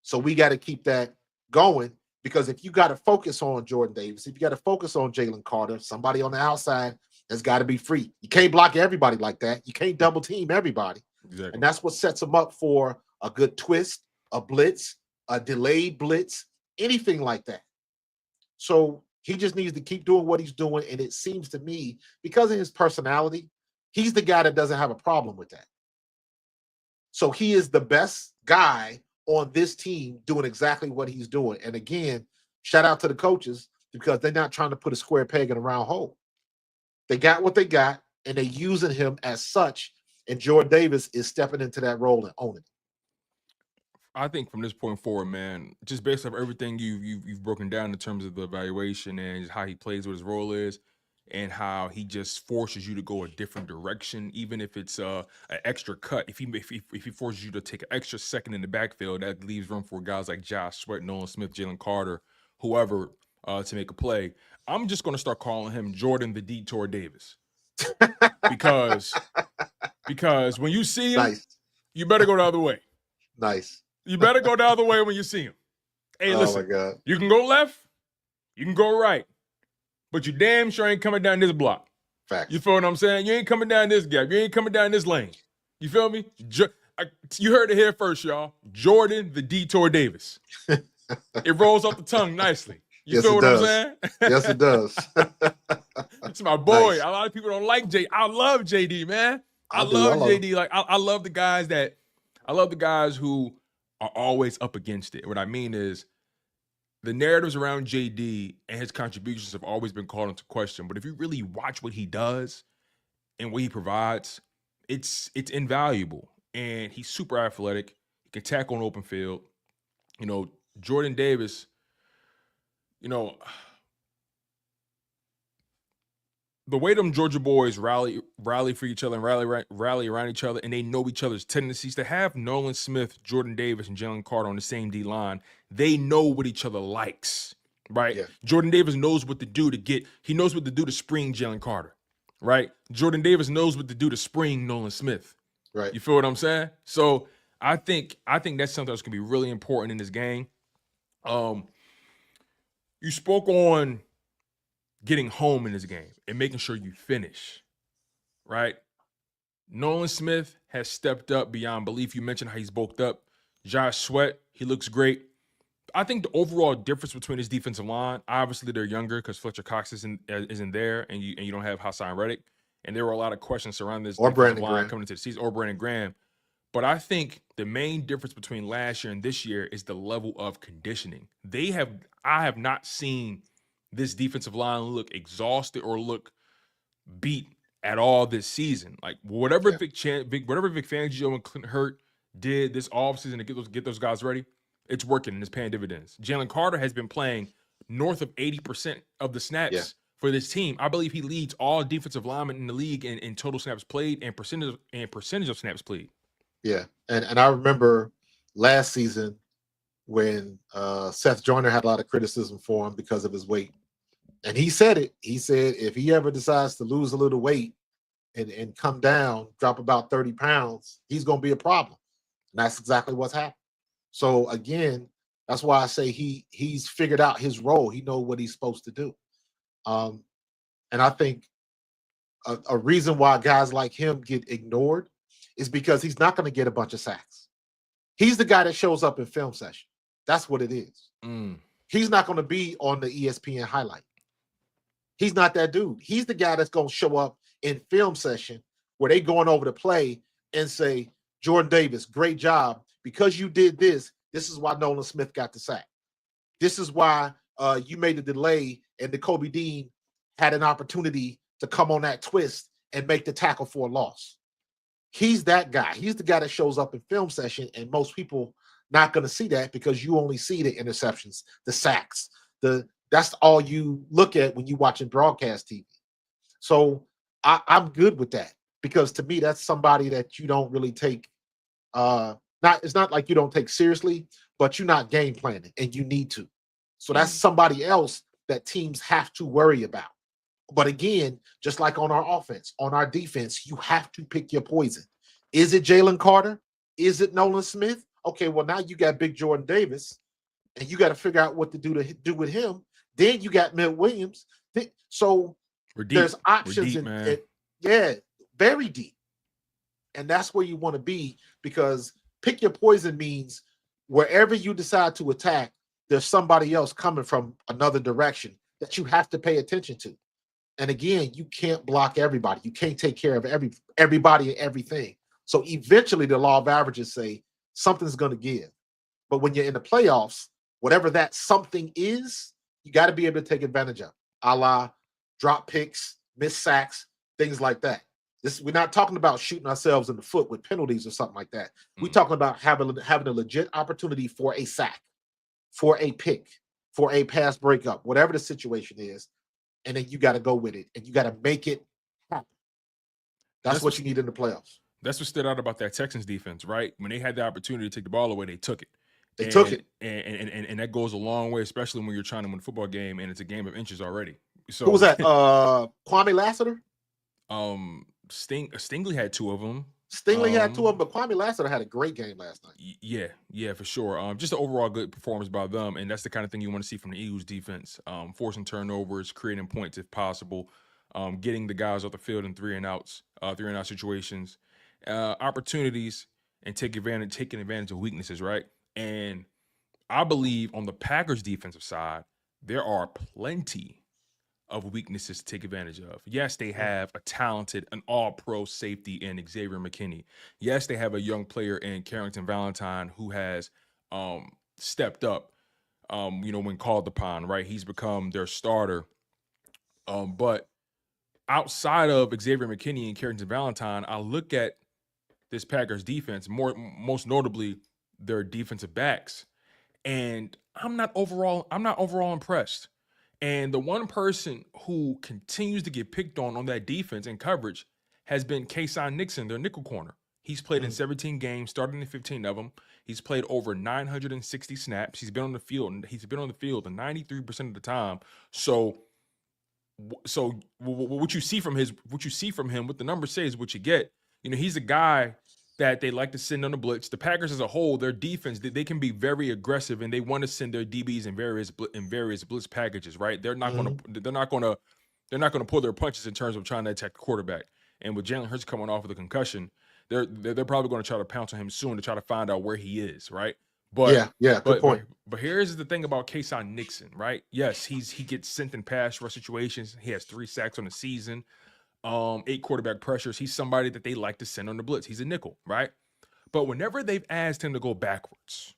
So we got to keep that going, because if you got to focus on Jordan Davis, if you got to focus on Jalen Carter, somebody on the outside has got to be free. You can't block everybody like that. You can't double team everybody. Exactly. And that's what sets them up for a good twist, a blitz, a delayed blitz, anything like that. So he just needs to keep doing what he's doing. And it seems to me, because of his personality, he's the guy that doesn't have a problem with that. So he is the best guy on this team doing exactly what he's doing. And again, shout out to the coaches, because they're not trying to put a square peg in a round hole. They got what they got, and they're using him as such. And Jordan Davis is stepping into that role and owning it. I think from this point forward, man, just based off everything you've broken down in terms of the evaluation and how he plays, what his role is, and how he just forces you to go a different direction, even if it's an extra cut. If he forces you to take an extra second in the backfield, that leaves room for guys like Josh Sweat, Nolan Smith, Jalen Carter, whoever, to make a play. I'm just going to start calling him Jordan the Detour Davis. because when you see him, Nice. you better go the other way. Nice. You better go the other way when you see him. Hey, listen, my God. you can go left, you can go right, but you damn sure ain't coming down this block. Facts. You feel what I'm saying? You ain't coming down this gap. You ain't coming down this lane. You feel me? You heard it here first, y'all. Jordan the Detour Davis. It rolls off the tongue nicely. You feel what I'm saying? Yes, it does. It's my boy. Nice. A lot of people don't like JD. I love JD, man. I love JD. Like I love the guys who are always up against it. What I mean is the narratives around JD and his contributions have always been called into question. But if you really watch what he does and what he provides, it's invaluable. And he's super athletic. He can tackle on open field. You know, Jordan Davis, you know, the way them Georgia boys rally for each other and rally around each other, and they know each other's tendencies. To have Nolan Smith, Jordan Davis, and Jalen Carter on the same D line, they know what each other likes, right? Yeah. Jordan Davis knows what to do he knows what to do to spring Jalen Carter, right? Jordan Davis knows what to do to spring Nolan Smith. Right. You feel what I'm saying? So I think that's something that's gonna be really important in this game. You spoke on getting home in this game and making sure you finish, right? Nolan Smith has stepped up beyond belief. You mentioned how he's bulked up. Josh Sweat, he looks great. I think the overall difference between his defensive line, obviously they're younger because Fletcher Cox isn't there, and you don't have Hassan Reddick. And there were a lot of questions surrounding this defensive line coming into the season, or Brandon Graham. But I think the main difference between last year and this year is the level of conditioning. I have not seen this defensive line look exhausted or look beat at all this season. Like whatever Vic Fangio and Clint Hurt did this offseason to get those guys ready, it's working and it's paying dividends. Jalen Carter has been playing north of 80% of the snaps for this team. I believe he leads all defensive linemen in the league in total snaps played and percentage of snaps played. Yeah, and I remember last season when Seth Joyner had a lot of criticism for him because of his weight. And he said it. He said if he ever decides to lose a little weight and come down, drop about 30 pounds, he's going to be a problem. And that's exactly what's happened. So, again, that's why I say he's figured out his role. He knows what he's supposed to do. And I think a reason why guys like him get ignored is because he's not going to get a bunch of sacks. He's the guy that shows up in film session. That's what it is. He's not going to be on the ESPN highlight. He's not that dude. He's the guy that's going to show up in film session where they going over the play and say, Jordan Davis, great job. Because you did this, this is why Nolan Smith got the sack. This is why you made the delay and Nakobe Dean had an opportunity to come on that twist and make the tackle for a loss. He's that guy. He's the guy that shows up in film session, and most people not going to see that because you only see the interceptions, the sacks. That's all you look at when you're watching broadcast TV. So I'm good with that because to me, that's somebody that you don't really take. It's not like you don't take seriously, but you're not game planning, and you need to. So that's somebody else that teams have to worry about. But again, just like on our offense, on our defense, you have to pick your poison. Is it Jalen Carter? Is it Nolan Smith? Okay, well, now you got Big Jordan Davis, and you got to figure out what to do with him. Then you got Milt Williams. So there's options. Very deep. And that's where you want to be because pick your poison means wherever you decide to attack, there's somebody else coming from another direction that you have to pay attention to. And again, you can't block everybody. You can't take care of everybody and everything. So eventually the law of averages say something's going to give. But when you're in the playoffs, whatever that something is, you got to be able to take advantage of, a la drop picks, missed sacks, things like that. We're not talking about shooting ourselves in the foot with penalties or something like that. We're talking about having a legit opportunity for a sack, for a pick, for a pass breakup, whatever the situation is. And then you got to go with it, and you got to make it happen. That's what you need in the playoffs. That's what stood out about that Texans defense, right? When they had the opportunity to take the ball away, they took it. And that goes a long way, especially when you're trying to win a football game and it's a game of inches already. So who was that? Kwame Lassiter? Stingley had 2 of them. Stingley had 2 of them, but Kwame Lassiter had a great game last night. Yeah, for sure. Just an overall good performance by them, and that's the kind of thing you want to see from the Eagles defense. Forcing turnovers, creating points if possible, getting the guys off the field in 3-and-out situations, opportunities, and taking advantage of weaknesses, right? And I believe on the Packers defensive side, there are plenty of weaknesses to take advantage of. Yes, they have an all-pro safety in Xavier McKinney. Yes, they have a young player in Carrington Valentine who has stepped up, when called upon, right? He's become their starter. But outside of Xavier McKinney and Carrington Valentine, I look at this Packers defense, most notably their defensive backs, and I'm not overall impressed. And the one person who continues to get picked on that defense and coverage has been Kayshawn Nixon, their nickel corner. He's played in 17 games, started in 15 of them. He's played over 960 snaps. He's been on the field 93% of the time. So what you see from him, what the numbers say is what you get. He's a guy that they like to send on the blitz. The Packers as a whole, their defense, they can be very aggressive, and they want to send their DBs in various blitz packages, right? They're not going to pull their punches in terms of trying to attack the quarterback. And with Jalen Hurts coming off with a concussion, they're probably going to try to pounce on him soon to try to find out where he is, right? But good point. But here's the thing about Kayshawn Nixon, right? Yes, he gets sent in pass rush situations. He has 3 sacks on the season. 8 quarterback pressures. He's somebody that they like to send on the blitz. He's a nickel, right? But whenever they've asked him to go backwards,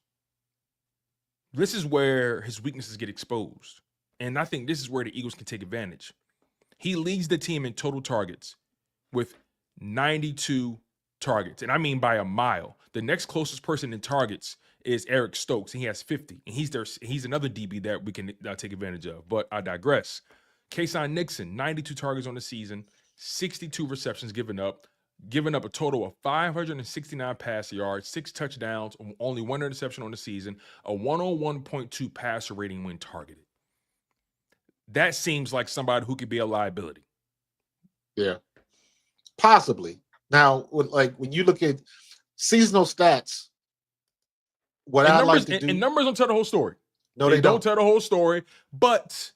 this is where his weaknesses get exposed. And I think this is where the Eagles can take advantage. He leads the team in total targets with 92 targets. And I mean by a mile. The next closest person in targets is Eric Stokes, and he has 50. And he's another DB that we can take advantage of. But I digress. Kayshawn Nixon, 92 targets on the season, 62 receptions given up a total of 569 pass yards, 6 touchdowns, only 1 interception on the season, a 101.2 passer rating when targeted. That seems like somebody who could be a liability. Yeah, possibly. Now, when you look at seasonal stats, numbers don't tell the whole story. No, they don't tell the whole story, but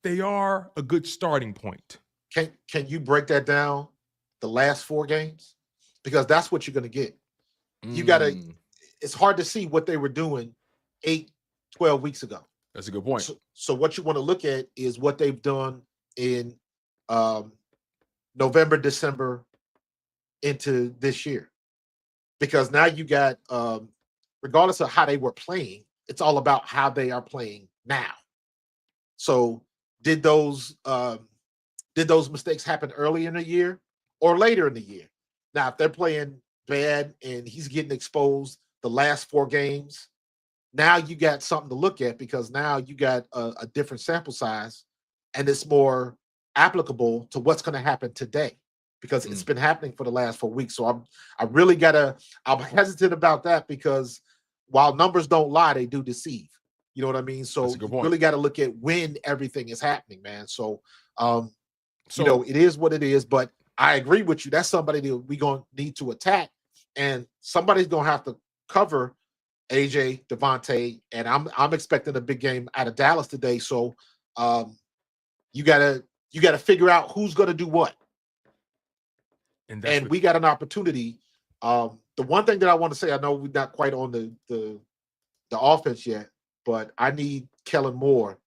they are a good starting point. Can you break that down? The last 4 games, because that's what you're going to get. You got to. It's hard to see what they were doing 8-12 weeks ago. That's a good point. So what you want to look at is what they've done in November, December into this year, because now you got, regardless of how they were playing, it's all about how they are playing now. So did those mistakes happen early in the year or later in the year? Now, if they're playing bad and he's getting exposed the last 4 games, now you got something to look at, because now you got a different sample size, and it's more applicable to what's going to happen today, because it's been happening for the last 4 weeks. So I'm hesitant about that, because while numbers don't lie, they do deceive. You know what I mean? So you really got to look at when everything is happening, man. So it is what it is, but I agree with you. That's somebody that we're going to need to attack, and somebody's going to have to cover AJ, Devontae, and I'm expecting a big game out of Dallas today. So you gotta figure out who's going to do what. And we got an opportunity. The one thing that I want to say, I know we're not quite on the offense yet, but I need Kellen Moore.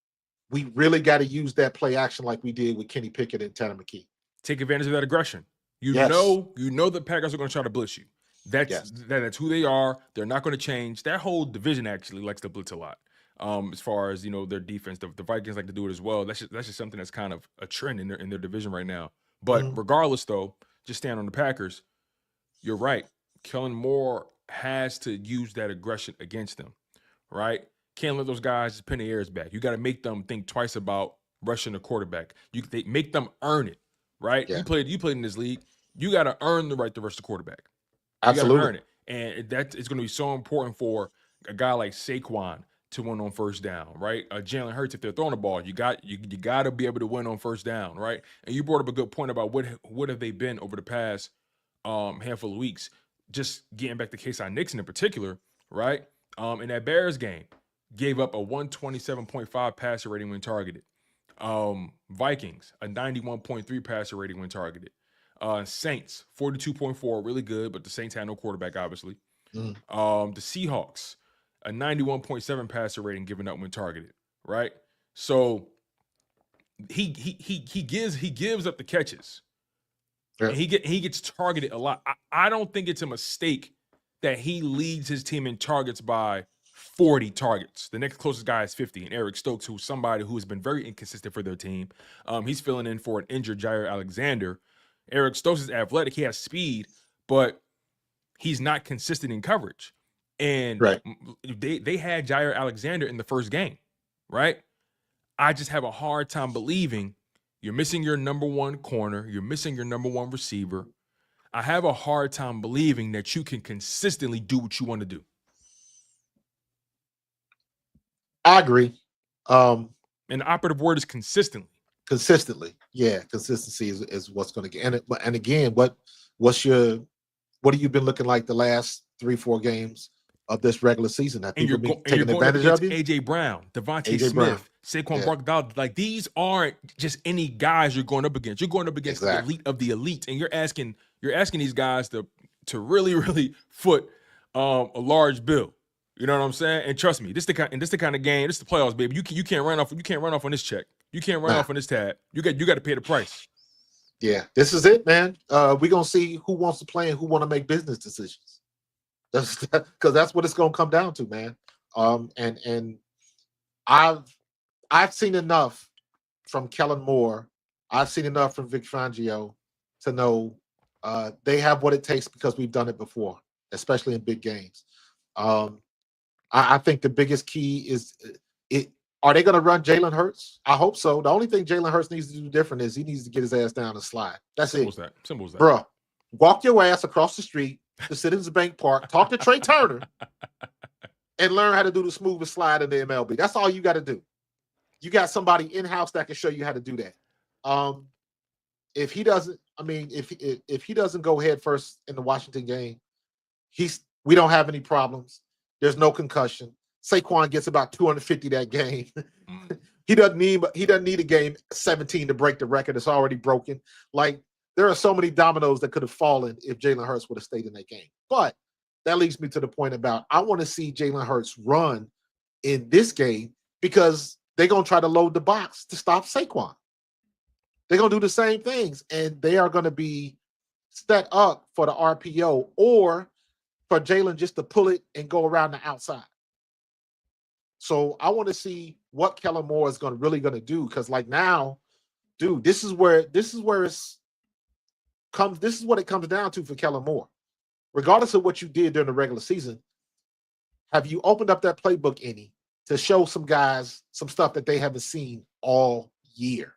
We really got to use that play action like we did with Kenny Pickett and Tanner McKee. Take advantage of that aggression. You know the Packers are going to try to blitz you. That's who they are. They're not going to change. That whole division actually likes to blitz a lot. As far as their defense, the Vikings like to do it as well. That's just something that's kind of a trend in their division right now. But regardless, though, just stand on the Packers. You're right. Kellen Moore has to use that aggression against them, right? Can't let those guys just pin their ears back. You got to make them think twice about rushing the quarterback. They make them earn it, right? Yeah. You played in this league. You got to earn the right to rush the quarterback. You Absolutely. Earn it. And that is going to be so important for a guy like Saquon, to win on first down, right? Jalen Hurts, if they're throwing the ball, you got to be able to win on first down, right? And you brought up a good point about what have they been over the past handful of weeks. Just getting back to Kayshon Nixon in particular, right? In that Bears game, gave up a 127.5 passer rating when targeted. Vikings, a 91.3 passer rating when targeted. Saints, 42.4, really good, but the Saints had no quarterback, obviously. The Seahawks, a 91.7 passer rating given up when targeted, right? So he gives up the catches. Yeah. And he gets targeted a lot. I don't think it's a mistake that he leads his team in targets by 40 targets. The next closest guy is 50, and Eric Stokes, who's somebody who has been very inconsistent for their team. He's filling in for an injured Jair Alexander. Eric Stokes is athletic. He has speed, but he's not consistent in coverage. And right. they had Jair Alexander in the first game, right? I just have a hard time believing you're missing your number one corner. You're missing your number one receiver. I have a hard time believing that you can consistently do what you want to do. I agree. And the operative word is consistently. Consistently. Yeah, consistency is what's going to get. And again, what have you been looking like the last 3-4 games of this regular season? Have people been taking advantage of you? AJ Brown, Devontae Smith, Saquon Barkley. Like, these aren't just any guys you're going up against. You're going up against the elite of the elite, and you're asking these guys to really, really foot a large bill. You know what I'm saying? And trust me, this the kind of game. This is the playoffs, baby. You can't run off on this check. You can't run off on this tab. You got to pay the price. Yeah, this is it, man. We're gonna see who wants to play and who want to make business decisions. Because that's what it's gonna come down to, man. And I've seen enough from Kellen Moore. I've seen enough from Vic Fangio to know they have what it takes because we've done it before, especially in big games. I think the biggest key is are they going to run Jalen Hurts? I hope so. The only thing Jalen Hurts needs to do different is he needs to get his ass down and slide. That's Simple it. Simple as that. Bruh, walk your ass across the street to Citizens Bank Park, talk to Trey Turner, and learn how to do the smoothest slide in the MLB. That's all you got to do. You got somebody in-house that can show you how to do that. If he doesn't, if he doesn't go head first in the Washington game, we don't have any problems. There's no concussion. Saquon gets about 250 that game. He doesn't need a game 17 to break the record. It's already broken. Like, there are so many dominoes that could have fallen if Jalen Hurts would have stayed in that game. But that leads me to the point about I want to see Jalen Hurts run in this game because they're going to try to load the box to stop Saquon. They're going to do the same things, and they are going to be set up for the RPO or for Jalen just to pull it and go around the outside. So I want to see what Kellen Moore is really going to do, because like now, dude, this is what it comes down to for Kellen Moore. Regardless of what you did during the regular season, have you opened up that playbook any to show some guys some stuff that they haven't seen all year?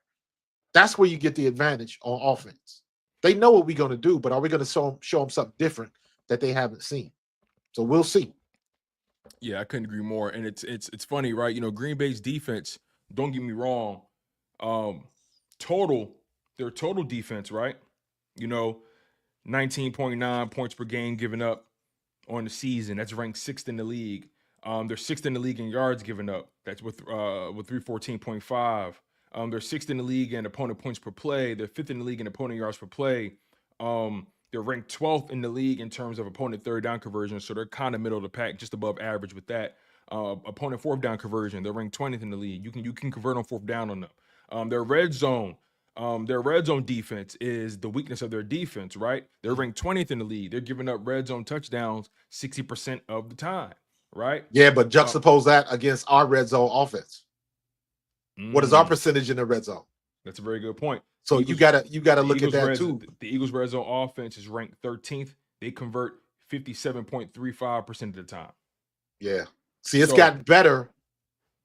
That's where you get the advantage on offense. They know what we're going to do, but are we going to show them something different that they haven't seen? So we'll see. Yeah, I couldn't agree more. And it's funny, right? You know, Green Bay's defense, don't get me wrong, their total defense, right? You know, 19.9 points per game given up on the season. That's ranked 6th in the league. They're 6th in the league in yards given up. That's with 314.5. They're 6th in the league in opponent points per play. They're 5th in the league in opponent yards per play. They're ranked 12th in the league in terms of opponent third down conversion, so they're kind of middle of the pack, just above average with that. Opponent fourth down conversion, they're ranked 20th in the league. You can convert on fourth down on them. Their red zone defense is the weakness of their defense, right? They're ranked 20th in the league. They're giving up red zone touchdowns 60% of the time, right? Yeah, but juxtapose that against our red zone offense. What is our percentage in the red zone? That's a very good point. So you gotta look at that too. The Eagles' red zone offense is ranked 13th. They convert 57.35% of the time. Yeah. See, it's gotten better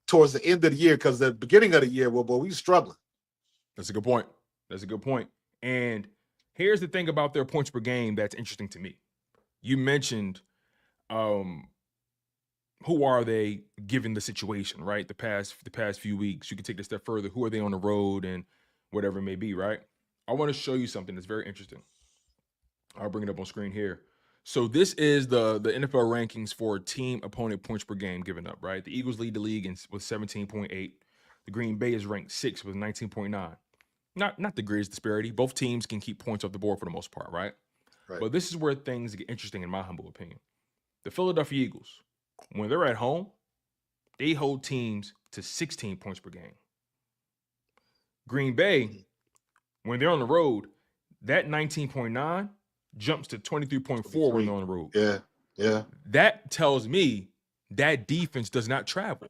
towards the end of the year, because the beginning of the year, we were struggling. That's a good point. And here's the thing about their points per game that's interesting to me. You mentioned who are they given the situation, right? The past few weeks. You can take it a step further. Who are they on the road and whatever it may be, right? I want to show you something that's very interesting. I'll bring it up on screen here. So this is the NFL rankings for team opponent points per game given up, right? The Eagles lead the league with 17.8. The Green Bay is ranked 6th with 19.9. Not the greatest disparity. Both teams can keep points off the board for the most part, right? But this is where things get interesting in my humble opinion. The Philadelphia Eagles, when they're at home, they hold teams to 16 points per game. Green Bay, when they're on the road, that 19.9 jumps to 23.4 when they're on the road. Yeah. That tells me that defense does not travel.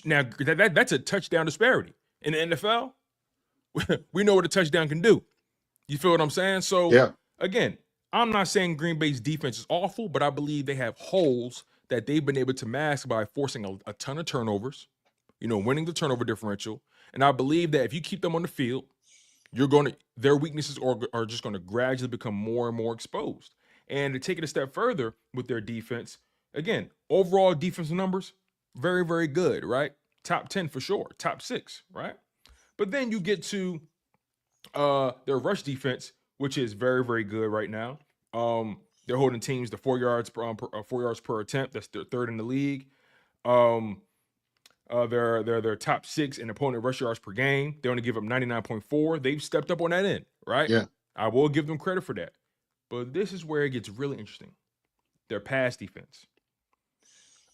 Now, that's a touchdown disparity. In the NFL, we know what a touchdown can do. You feel what I'm saying? So, again, I'm not saying Green Bay's defense is awful, but I believe they have holes that they've been able to mask by forcing a ton of turnovers, winning the turnover differential. And I believe that if you keep them on the field, their weaknesses are just going to gradually become more and more exposed. And to take it a step further with their defense, again, overall defensive numbers, very, very good, right? Top 10 for sure, top 6, right? But then you get to their rush defense, which is very, very good right now. They're holding teams to 4 yards per attempt. That's their 3rd in the league. They're top 6 in opponent rush yards per game. They only give up 99.4. They've stepped up on that end, right? Yeah. I will give them credit for that. But this is where it gets really interesting. Their pass defense.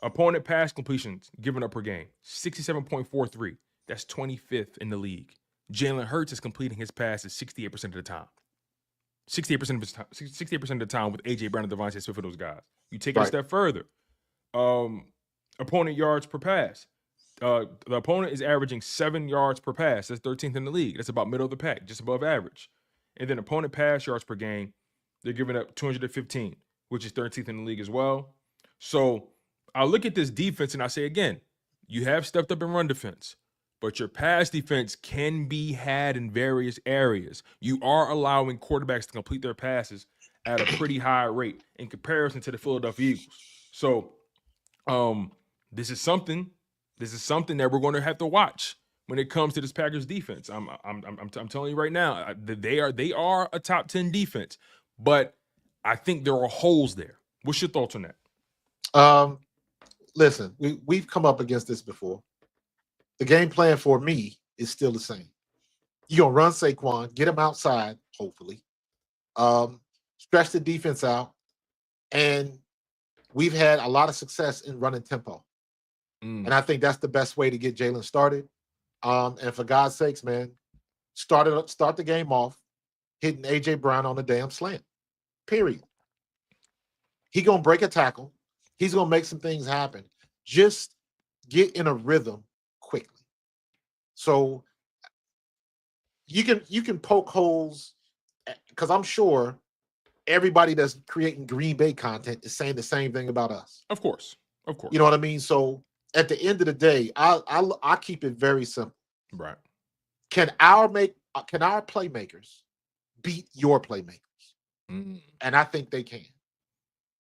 Opponent pass completions given up per game, 67.43. That's 25th in the league. Jalen Hurts is completing his passes 68% of the time. 68% of the time with A.J. Brown and Devontae Smith for those guys. You take it a step further. Opponent yards per pass. The opponent is averaging 7 yards per pass. That's 13th in the league. That's about middle of the pack, just above average. And then opponent pass yards per game, they're giving up 215, which is 13th in the league as well. So I look at this defense and I say, again, you have stepped up in run defense, but your pass defense can be had in various areas. You are allowing quarterbacks to complete their passes at a pretty high rate in comparison to the Philadelphia Eagles. So this is something that we're going to have to watch when it comes to this Packers defense. I'm telling you right now, they are a top 10 defense, but I think there are holes there. What's your thoughts on that? Listen, we've come up against this before. The game plan for me is still the same. You're going to run Saquon, get him outside, hopefully, stretch the defense out, and we've had a lot of success in running tempo. And I think that's the best way to get Jalen started. And for God's sakes, man, start the game off hitting A.J. Brown on the damn slant, period. He's going to break a tackle. He's going to make some things happen. Just get in a rhythm quickly. So you can poke holes, because I'm sure everybody that's creating Green Bay content is saying the same thing about us. Of course. You know what I mean? So at the end of the day, I keep it very simple. Right. Can our playmakers beat your playmakers? And I think they can.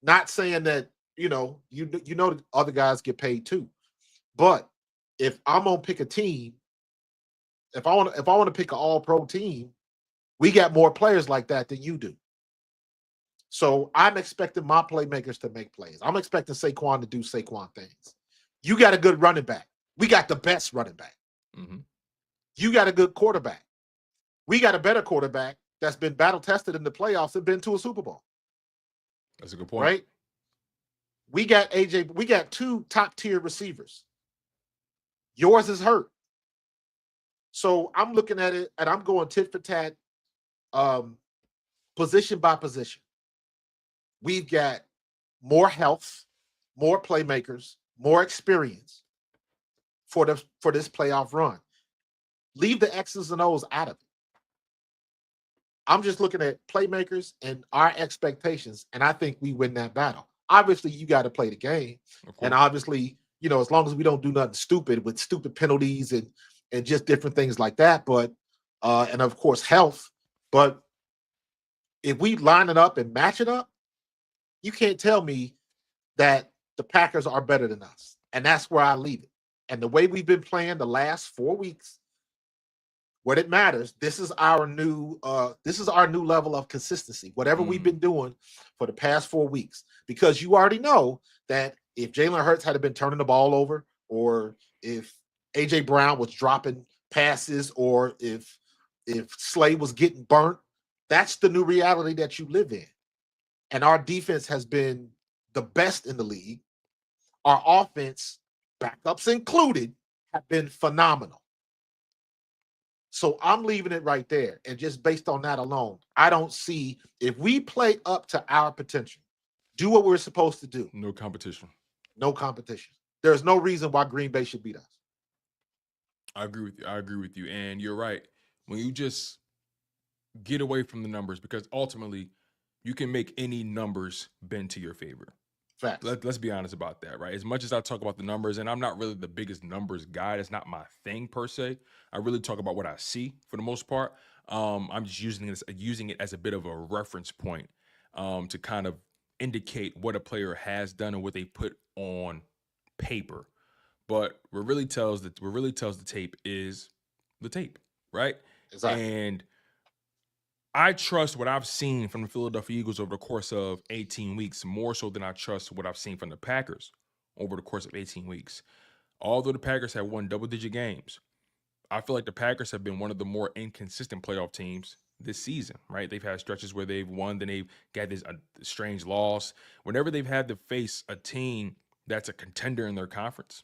Not saying that the other guys get paid too, but if I'm gonna pick a team, if I want to pick an all-pro team, we got more players like that than you do. So I'm expecting my playmakers to make plays. I'm expecting Saquon to do Saquon things. You got a good running back. We got the best running back. You got a good quarterback. We got a better quarterback that's been battle-tested in the playoffs and been to a Super Bowl. That's a good point. Right? We got AJ. We got 2 top-tier receivers. Yours is hurt. So I'm looking at it, and I'm going tit for tat, position by position. We've got more health, more playmakers, more experience for this playoff run. Leave the X's and O's out of it. I'm just looking at playmakers and our expectations, and I think we win that battle. Obviously, you got to play the game, and obviously, as long as we don't do nothing stupid with stupid penalties and just different things like that, but and of course health. But if we line it up and match it up, you can't tell me that the Packers are better than us. And that's where I leave it. And the way we've been playing the last 4 weeks, what it matters, this is our new level of consistency. Whatever we've been doing for the past 4 weeks, because you already know that if Jalen Hurts had been turning the ball over, or if AJ Brown was dropping passes, or if Slay was getting burnt, that's the new reality that you live in. And our defense has been the best in the league. Our offense, backups included, have been phenomenal. So I'm leaving it right there. And just based on that alone, I don't see, if we play up to our potential, do what we're supposed to do. No competition. No competition. There's no reason why Green Bay should beat us. I agree with you. And you're right. When you just get away from the numbers, because ultimately you can make any numbers bend to your favor. Facts. Let's be honest about that, right? As much as I talk about the numbers, and I'm not really the biggest numbers guy, that's not my thing per se. I really talk about what I see for the most part. I'm just using it as a bit of a reference point to kind of indicate what a player has done and what they put on paper. But what really tells the tape is the tape, right? Exactly. And I trust what I've seen from the Philadelphia Eagles over the course of 18 weeks more so than I trust what I've seen from the Packers over the course of 18 weeks. Although the Packers have won double-digit games, I feel like the Packers have been one of the more inconsistent playoff teams this season, right? They've had stretches where they've won, then they've got this strange loss. Whenever they've had to face a team that's a contender in their conference,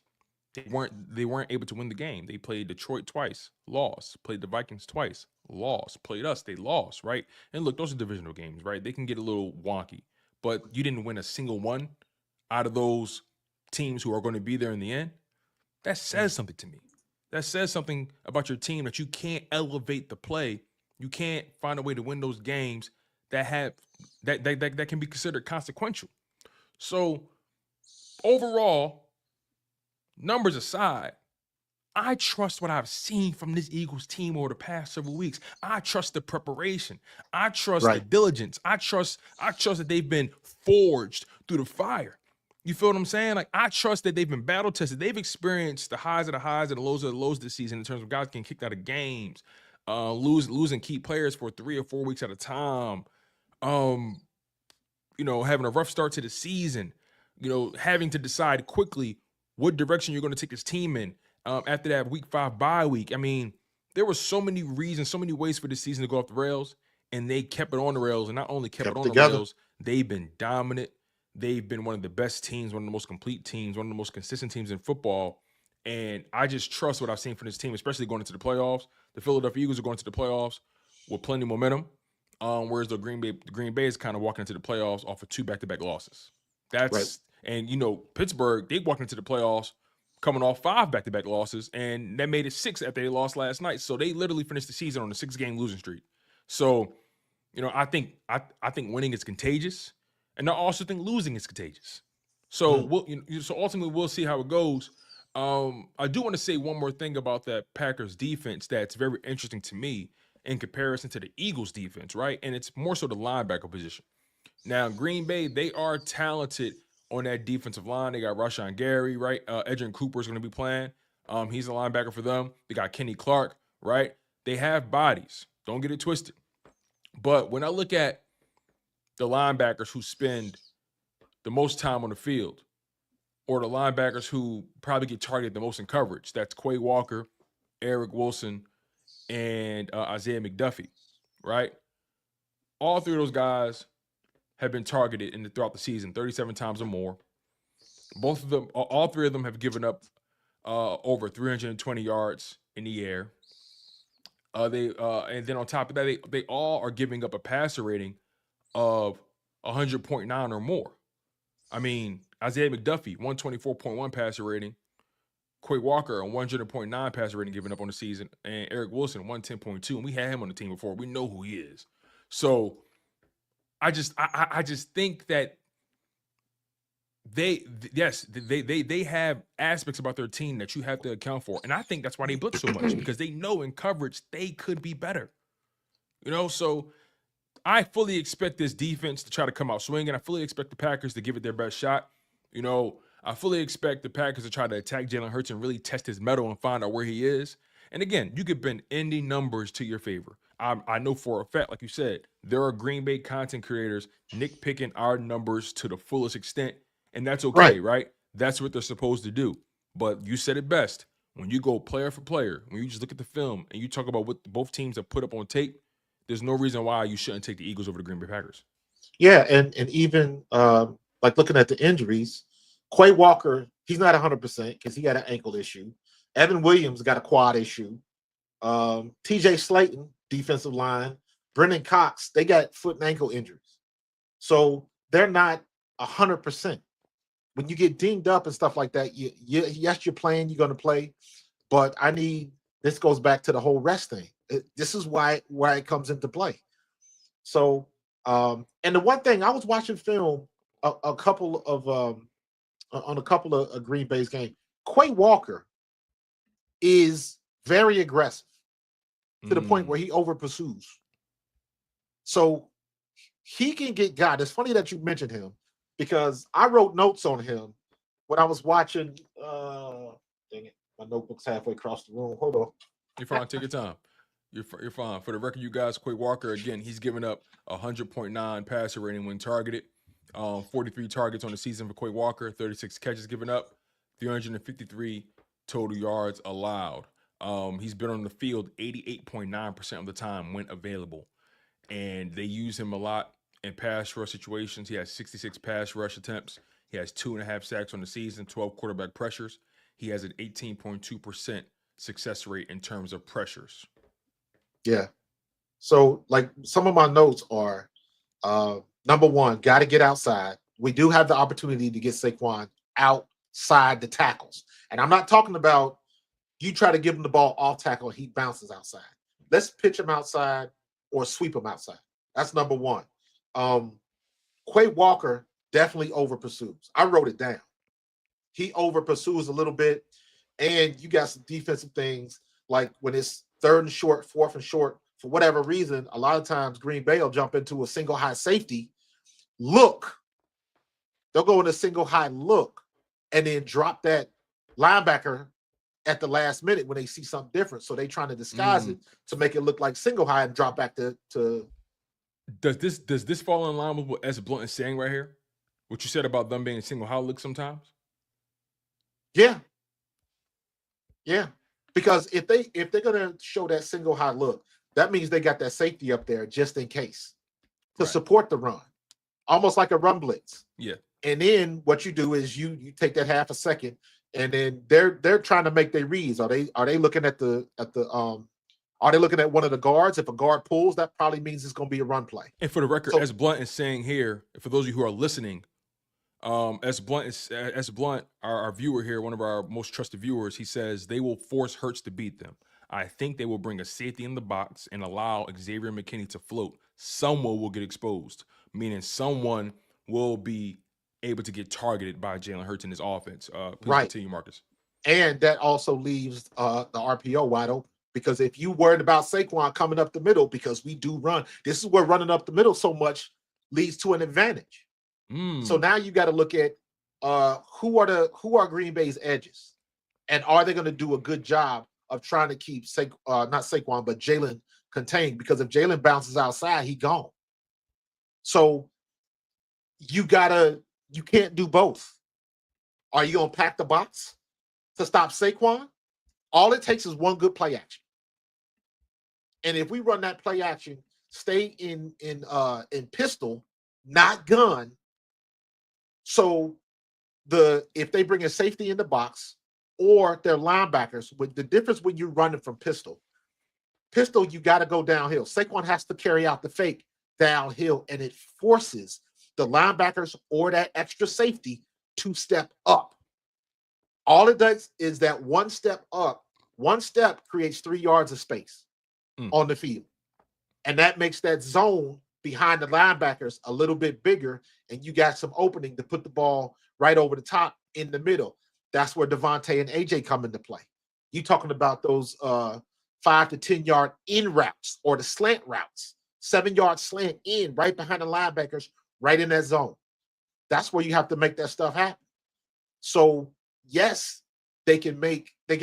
they weren't able to win the game. They played Detroit twice, lost. Played the Vikings twice, lost. Played us, they lost, right? And look, those are divisional games, right? They can get a little wonky, but you didn't win a single one out of those teams who are going to be there in the end. That says something to me. That says something about your team, that you can't elevate the play. You can't find a way to win those games that can be considered consequential. So overall, numbers aside, I trust what I've seen from this Eagles team over the past several weeks. I trust the preparation. I trust the diligence. I trust that they've been forged through the fire. You feel what I'm saying? Like, I trust that they've been battle tested. They've experienced the highs of the highs and the lows of the lows this season in terms of guys getting kicked out of games, losing key players for 3 or 4 weeks at a time, having a rough start to the season, having to decide quickly what direction you're going to take this team in after that week 5 bye week. I mean, there were so many reasons, so many ways for this season to go off the rails, and they kept it on the rails. And not only kept it on the rails, they've been dominant. They've been one of the best teams, one of the most complete teams, one of the most consistent teams in football. And I just trust what I've seen from this team, especially going into the playoffs. The Philadelphia Eagles are going to the playoffs with plenty of momentum, whereas the Green Bay is kind of walking into the playoffs off of 2 back-to-back losses. And Pittsburgh, they walked into the playoffs coming off 5 back-to-back losses, and that made it 6 after they lost last night. So they literally finished the season on a 6-game losing streak. So, I think winning is contagious, and I also think losing is contagious. So so ultimately we'll see how it goes. I do want to say one more thing about that Packers defense that's very interesting to me in comparison to the Eagles defense, right? And it's more so the linebacker position. Now, Green Bay, they are talented on that defensive line. They got Rashawn Gary, right? Edgerrin Cooper is going to be playing. He's a linebacker for them. They got Kenny Clark, right? They have bodies. Don't get it twisted. But when I look at the linebackers who spend the most time on the field, or the linebackers who probably get targeted the most in coverage, that's Quay Walker, Eric Wilson, and Isaiah McDuffie, right? All 3 of those guys have been targeted throughout the season 37 times or more. All 3 of them have given up over 320 yards in the air. And then on top of that, they all are giving up a passer rating of 100.9 or more. I mean, Isaiah McDuffie, 124.1 passer rating. Quay Walker, a 100.9 passer rating given up on the season. And Eric Wilson, 110.2. And we had him on the team before. We know who he is. So I just think that they have aspects about their team that you have to account for. And I think that's why they blitz so much, because they know in coverage they could be better. So I fully expect this defense to try to come out swinging. I fully expect the Packers to give it their best shot. You know, I fully expect the Packers to try to attack Jalen Hurts and really test his mettle and find out where he is. And again, you could bend any numbers to your favor. I know for a fact, like you said, there are Green Bay content creators nitpicking our numbers to the fullest extent, and that's okay, right? That's what they're supposed to do. But you said it best. When you go player for player, when you just look at the film and you talk about what both teams have put up on tape, there's no reason why you shouldn't take the Eagles over the Green Bay Packers. Yeah, and even like looking at the injuries, Quay Walker, he's not 100% because he had an ankle issue. Evan Williams got a quad issue. TJ Slayton, defensive line, Brendan Cox, they got foot and ankle injuries. So they're not 100%. When you get dinged up and stuff like that, yes, you're playing, you're going to play, but this goes back to the whole rest thing. This is why it comes into play. So, and the one thing, I was watching film on a couple of Green Bay's games. Quay Walker is very aggressive to the point where he over pursues. So he can get got. It's funny that you mentioned him because I wrote notes on him when I was watching. Dang it, my notebook's halfway across the room. Hold on. You're fine. Take your time. You're fine. For the record, you guys, Quay Walker, again, he's given up 100.9 passer rating when targeted. 43 targets on the season for Quay Walker, 36 catches given up, 353 total yards allowed. He's been on the field 88.9% of the time when available. And they use him a lot in pass rush situations. He has 66 pass rush attempts. He has 2.5 sacks on the season, 12 quarterback pressures. He has an 18.2% success rate in terms of pressures. Yeah. So, like, some of my notes are, number one, got to get outside. We do have the opportunity to get Saquon outside the tackles. And I'm not talking about you try to give him the ball off tackle, he bounces outside. Let's pitch him outside or sweep him outside. That's number one. Quay Walker definitely over pursues. I wrote it down. He over pursues a little bit. And you got some defensive things like when it's third and short, fourth and short, for whatever reason, a lot of times Green Bay will jump into a single high safety look. They'll go in a single high look and then drop that linebacker at the last minute when they see something different. So they trying to disguise it to make it look like single high and drop back to. Does this fall in line with what S. Blunt is saying right here? What you said about them being a single high look sometimes? Yeah. Yeah. Because if they're gonna show that single high look, that means they got that safety up there just in case to support the run, almost like a run blitz. Yeah. And then what you do is you take that half a second, and then they're trying to make their reads. Are they looking at are they looking at one of the guards? If a guard pulls, that probably means it's going to be a run play. And for the record, as Blunt is saying here, for those of you who are listening, as Blunt, our viewer here, one of our most trusted viewers, he says they will force Hurts to beat them. I think they will bring a safety in the box and allow Xavier McKinney to float. Someone will get exposed, meaning someone will be able to get targeted by Jalen Hurts in his offense. Please continue, Marcus. And that also leaves the RPO wide open. Because if you worried about Saquon coming up the middle, because we do run, this is where running up the middle so much leads to an advantage. So now you got to look at who are Green Bay's edges, and are they going to do a good job of trying to keep not Saquon but Jalen contained? Because if Jalen bounces outside, he gone. So you can't do both. Are you going to pack the box to stop Saquon? All it takes is one good play action. And if we run that play action, stay in pistol, not gun. So if they bring a safety in the box or their linebackers, with the difference when you're running from pistol, you got to go downhill. Saquon has to carry out the fake downhill, and it forces the linebackers or that extra safety to step up. All it does is that one step up, one step creates 3 yards of space on the field. And that makes that zone behind the linebackers a little bit bigger, and you got some opening to put the ball right over the top in the middle. That's where Devontae and AJ come into play. You talking about those 5 to 10 yard in routes or the slant routes, 7 yard slant in right behind the linebackers, right in that zone. That's where you have to make that stuff happen. So yes, they can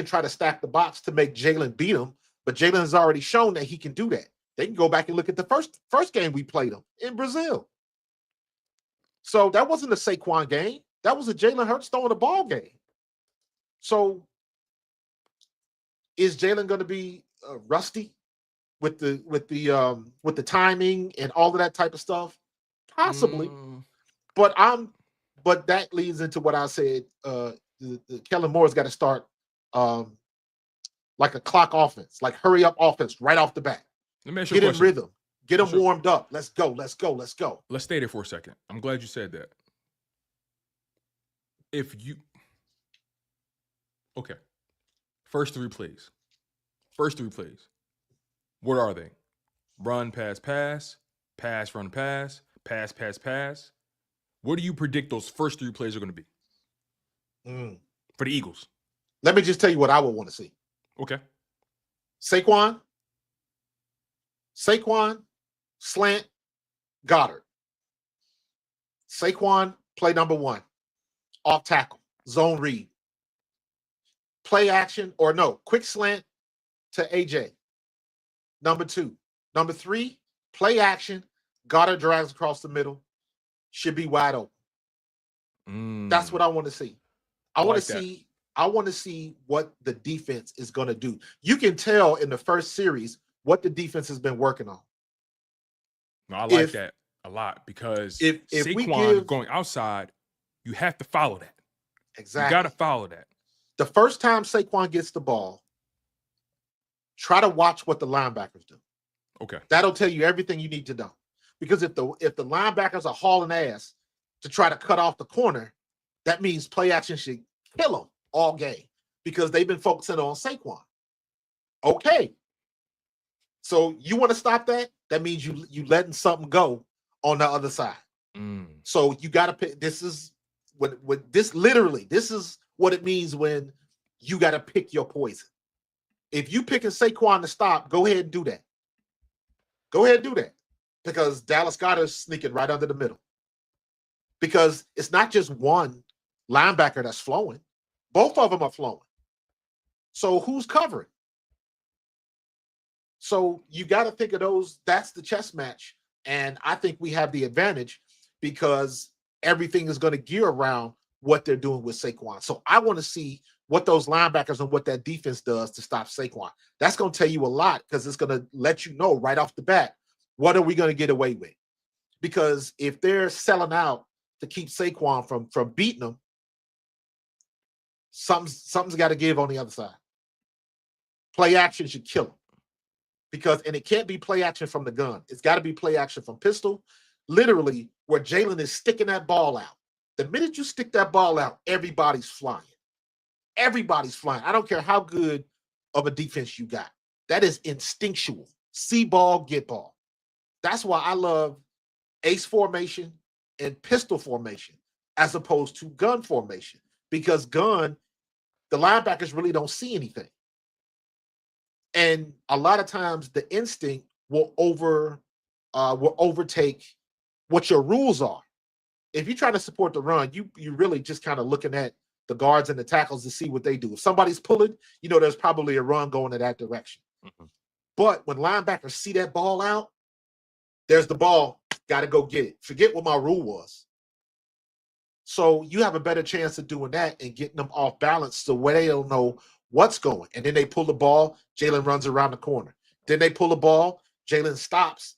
try to stack the box to make Jalen beat them, but Jalen has already shown that he can do that. They can go back and look at the first game we played them in Brazil. So that wasn't a Saquon game. That was a Jalen Hurts throwing the ball game. So is Jalen going to be rusty with the timing and all of that type of stuff? Possibly, but that leads into what I said. The Kellen Moore's got to start like a clock offense, like hurry up offense right off the bat. Let me ask you a Get in question. rhythm, get them warmed up. Let's go. Let's stay there for a second. I'm glad you said that. First three plays. What are they? Run, pass, pass, pass, run, pass, pass, pass, pass. What do you predict those first three plays are going to be for the Eagles? Let me just tell you what I would want to see. Okay. Saquon, slant, Goddard. Saquon, play number 1, off tackle, zone read. Play action, or no, quick slant to AJ. Number 2. Number 3, play action, Goddard drags across the middle, should be wide open. That's what I want to see. I want to see what the defense is going to do. You can tell in the first series what the defense has been working on. No, I like that a lot because if Saquon going outside, you have to follow that. Exactly. You got to follow that. The first time Saquon gets the ball, try to watch what the linebackers do. Okay. That'll tell you everything you need to know. Because if the linebackers are hauling ass to try to cut off the corner, that means play action should kill them all game because they've been focusing on Saquon. Okay. So you want to stop that? That means you letting something go on the other side. So you got to pick. This is this is what it means when you got to pick your poison. If you picking Saquon to stop, go ahead and do that. Because Dallas Goedert's sneaking right under the middle. Because it's not just one linebacker that's flowing. Both of them are flowing. So who's covering? So you got to think of those. That's the chess match. And I think we have the advantage because everything is going to gear around what they're doing with Saquon. So I want to see what those linebackers and what that defense does to stop Saquon. That's going to tell you a lot because it's going to let you know right off the bat, what are we going to get away with? Because if they're selling out to keep Saquon from beating them, something's got to give on the other side. Play action should kill them. And it can't be play action from the gun. It's got to be play action from pistol, literally where Jalen is sticking that ball out. The minute you stick that ball out, everybody's flying. Everybody's flying. I don't care how good of a defense you got. That is instinctual. See ball, get ball. That's why I love ace formation and pistol formation as opposed to gun formation. Because gun, the linebackers really don't see anything. And a lot of times the instinct will overtake what your rules are. If you're trying to support the run, you really just kind of looking at the guards and the tackles to see what they do. If somebody's pulling, there's probably a run going in that direction. But when linebackers see that ball out, there's the ball, got to go get it. Forget what my rule was. So you have a better chance of doing that and getting them off balance so where they don't know what's going. And then they pull the ball, Jalen runs around the corner. Then they pull the ball, Jalen stops,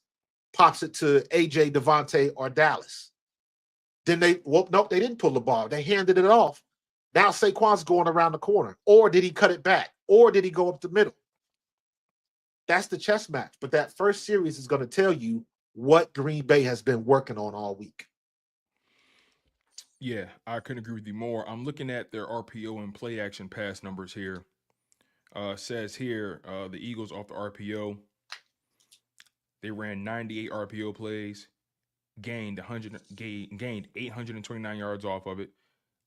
pops it to AJ, Devontae, or Dallas. Then they didn't pull the ball. They handed it off. Now Saquon's going around the corner. Or did he cut it back? Or did he go up the middle? That's the chess match. But that first series is going to tell you what Green Bay has been working on all week. Yeah, I couldn't agree with you more. I'm looking at their RPO and play action pass numbers here. Says here, the Eagles off the RPO, they ran 98 RPO plays, gained 829 yards off of it.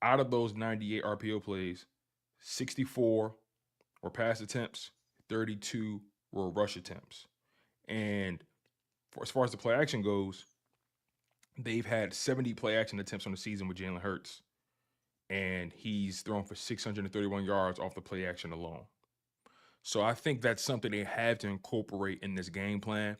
Out of those 98 RPO plays, 64 were pass attempts, 32 were rush attempts. And as far as the play action goes, they've had 70 play action attempts on the season with Jalen Hurts. and he's thrown for 631 yards off the play action alone. So I think that's something they have to incorporate in this game plan.